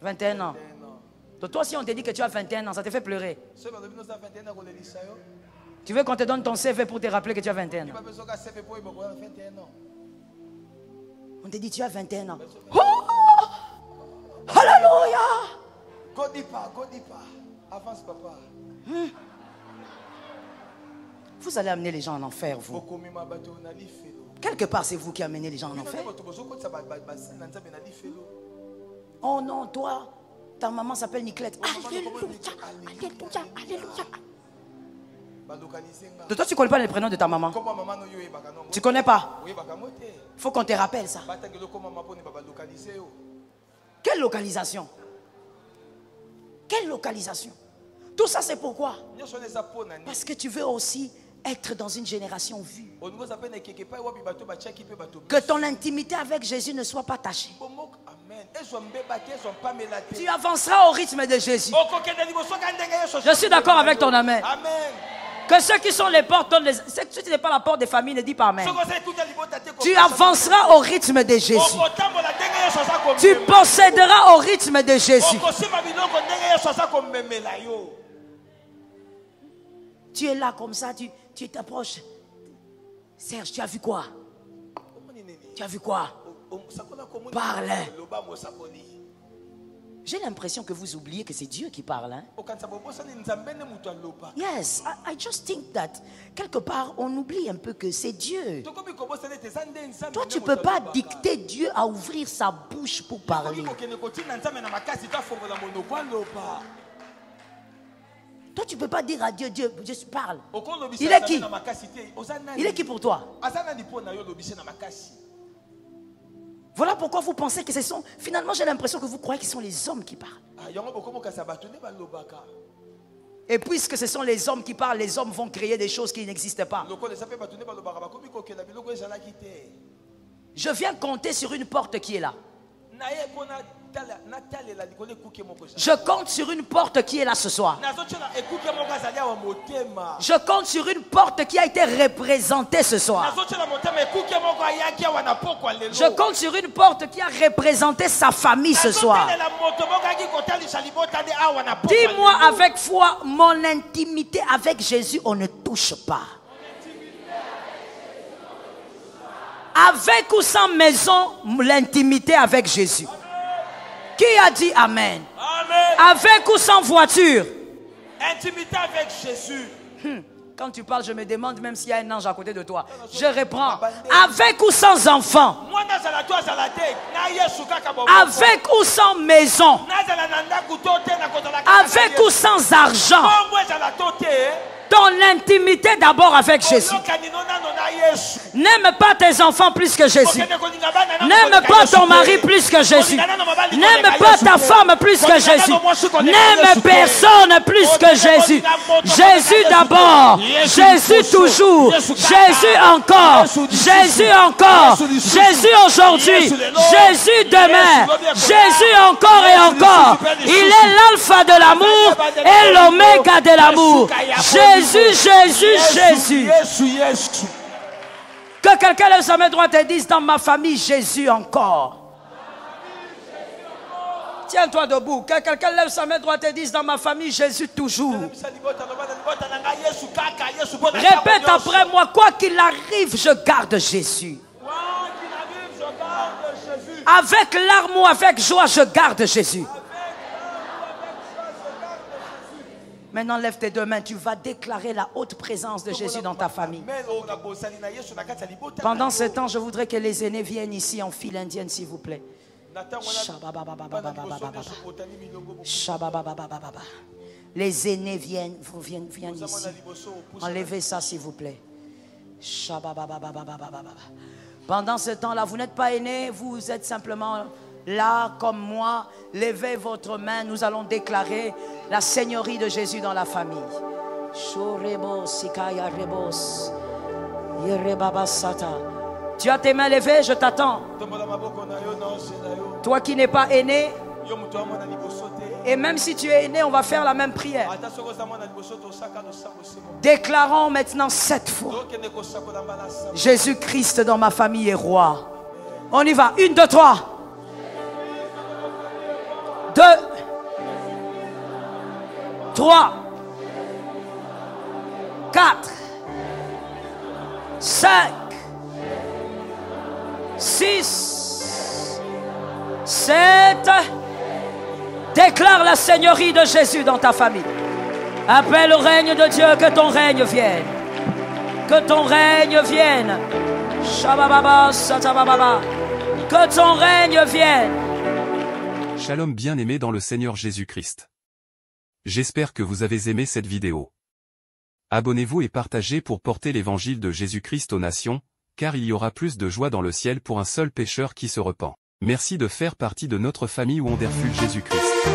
Speaker 1: 21 ans. Donc toi, si on te dit que tu as 21 ans, ça te fait pleurer. Tu veux qu'on te donne ton CV pour te rappeler que tu as 21 ans? On te dit tu as 21 ans. Oh! Alléluia!
Speaker 3: Godipa. Avance, papa.
Speaker 1: Vous allez amener les gens en enfer, vous. Quelque part, c'est vous qui amenez les gens en enfer. Oh non, toi, ta maman s'appelle Niclette. Alléluia, alléluia, alléluia. De toi, tu ne connais pas les prénoms de ta maman. Tu ne connais pas. Il faut qu'on te rappelle ça. Quelle localisation? Quelle localisation? Tout ça, c'est pourquoi? Parce que tu veux aussi être dans une génération vue. Que ton intimité avec Jésus ne soit pas tachée. Tu avanceras au rythme de Jésus. Je suis d'accord avec ton amen. Que ceux qui sont les portes, si tu n'es pas la porte des familles, ne dis pas amen. Tu avanceras au rythme de Jésus. Tu posséderas au rythme de Jésus. Tu es là comme ça, tu t'approches. Serge, tu as vu quoi? Tu as vu quoi? Parle. J'ai l'impression que vous oubliez que c'est Dieu qui parle. Hein? Yes, I just think that quelque part on oublie un peu que c'est Dieu. Toi, tu ne peux pas dicter Dieu à ouvrir sa bouche pour parler. Toi, tu ne peux pas dire à Dieu, Dieu parle. Il est qui? Il est qui pour toi? Voilà pourquoi vous pensez que ce sont... Finalement, j'ai l'impression que vous croyez que ce sont les hommes qui parlent. Et puisque ce sont les hommes qui parlent, les hommes vont créer des choses qui n'existent pas. Je viens compter sur une porte qui est là. Je compte sur une porte qui est là ce soir. Je compte sur une porte qui a été représentée ce soir. Je compte sur une porte qui a représenté sa famille ce soir. Dis-moi avec foi, mon intimité avec Jésus, on ne touche pas. Avec ou sans maison, l'intimité avec Jésus. Qui a dit amen?
Speaker 3: Amen.
Speaker 1: Avec ou sans voiture?
Speaker 3: Intimité avec Jésus.
Speaker 1: Quand tu parles, je me demande même s'il y a un ange à côté de toi. Je reprends. Avec ou sans enfant? Avec ou sans maison? Avec ou sans argent? Ton intimité d'abord avec Jésus. N'aime pas tes enfants plus que Jésus. N'aime pas ton mari plus que Jésus. N'aime pas ta femme plus que Jésus. N'aime personne plus que Jésus. Jésus d'abord. Jésus toujours. Jésus encore. Jésus encore. Jésus aujourd'hui. Jésus demain. Jésus encore et encore. Il est l'alpha de l'amour et l'oméga de l'amour. Jésus, Jésus, Jésus. Que quelqu'un lève sa main droite et dise dans ma famille Jésus encore. Tiens-toi debout. Que quelqu'un lève sa main droite et dise dans ma famille Jésus toujours. Répète après moi, quoi qu'il arrive, je garde Jésus. Avec larmes ou avec joie, je garde Jésus. Maintenant, lève tes deux mains. Tu vas déclarer la haute présence de Jésus dans ta famille. Pendant ce temps, je voudrais que les aînés viennent ici en file indienne, s'il vous plaît. Les aînés viennent ici. Enlevez ça, s'il vous plaît. Pendant ce temps-là, vous n'êtes pas aînés, vous êtes simplement... Là, comme moi, levez votre main, nous allons déclarer la seigneurie de Jésus dans la famille. Tu as tes mains levées, je t'attends. Toi qui n'es pas aîné, et même si tu es aîné, on va faire la même prière. Déclarons maintenant 7 fois. Jésus-Christ dans ma famille est roi. On y va. 1, 2, 3. 2, 3, 4, 5, 6, 7. Déclare la seigneurie de Jésus dans ta famille. Appelle le règne de Dieu, que ton règne vienne. Que ton règne vienne. Shabababa, satabababa. Que ton règne vienne.
Speaker 2: Shalom bien-aimés dans le Seigneur Jésus-Christ. J'espère que vous avez aimé cette vidéo. Abonnez-vous et partagez pour porter l'évangile de Jésus-Christ aux nations, car il y aura plus de joie dans le ciel pour un seul pécheur qui se repent. Merci de faire partie de notre famille Wonderful Jésus-Christ.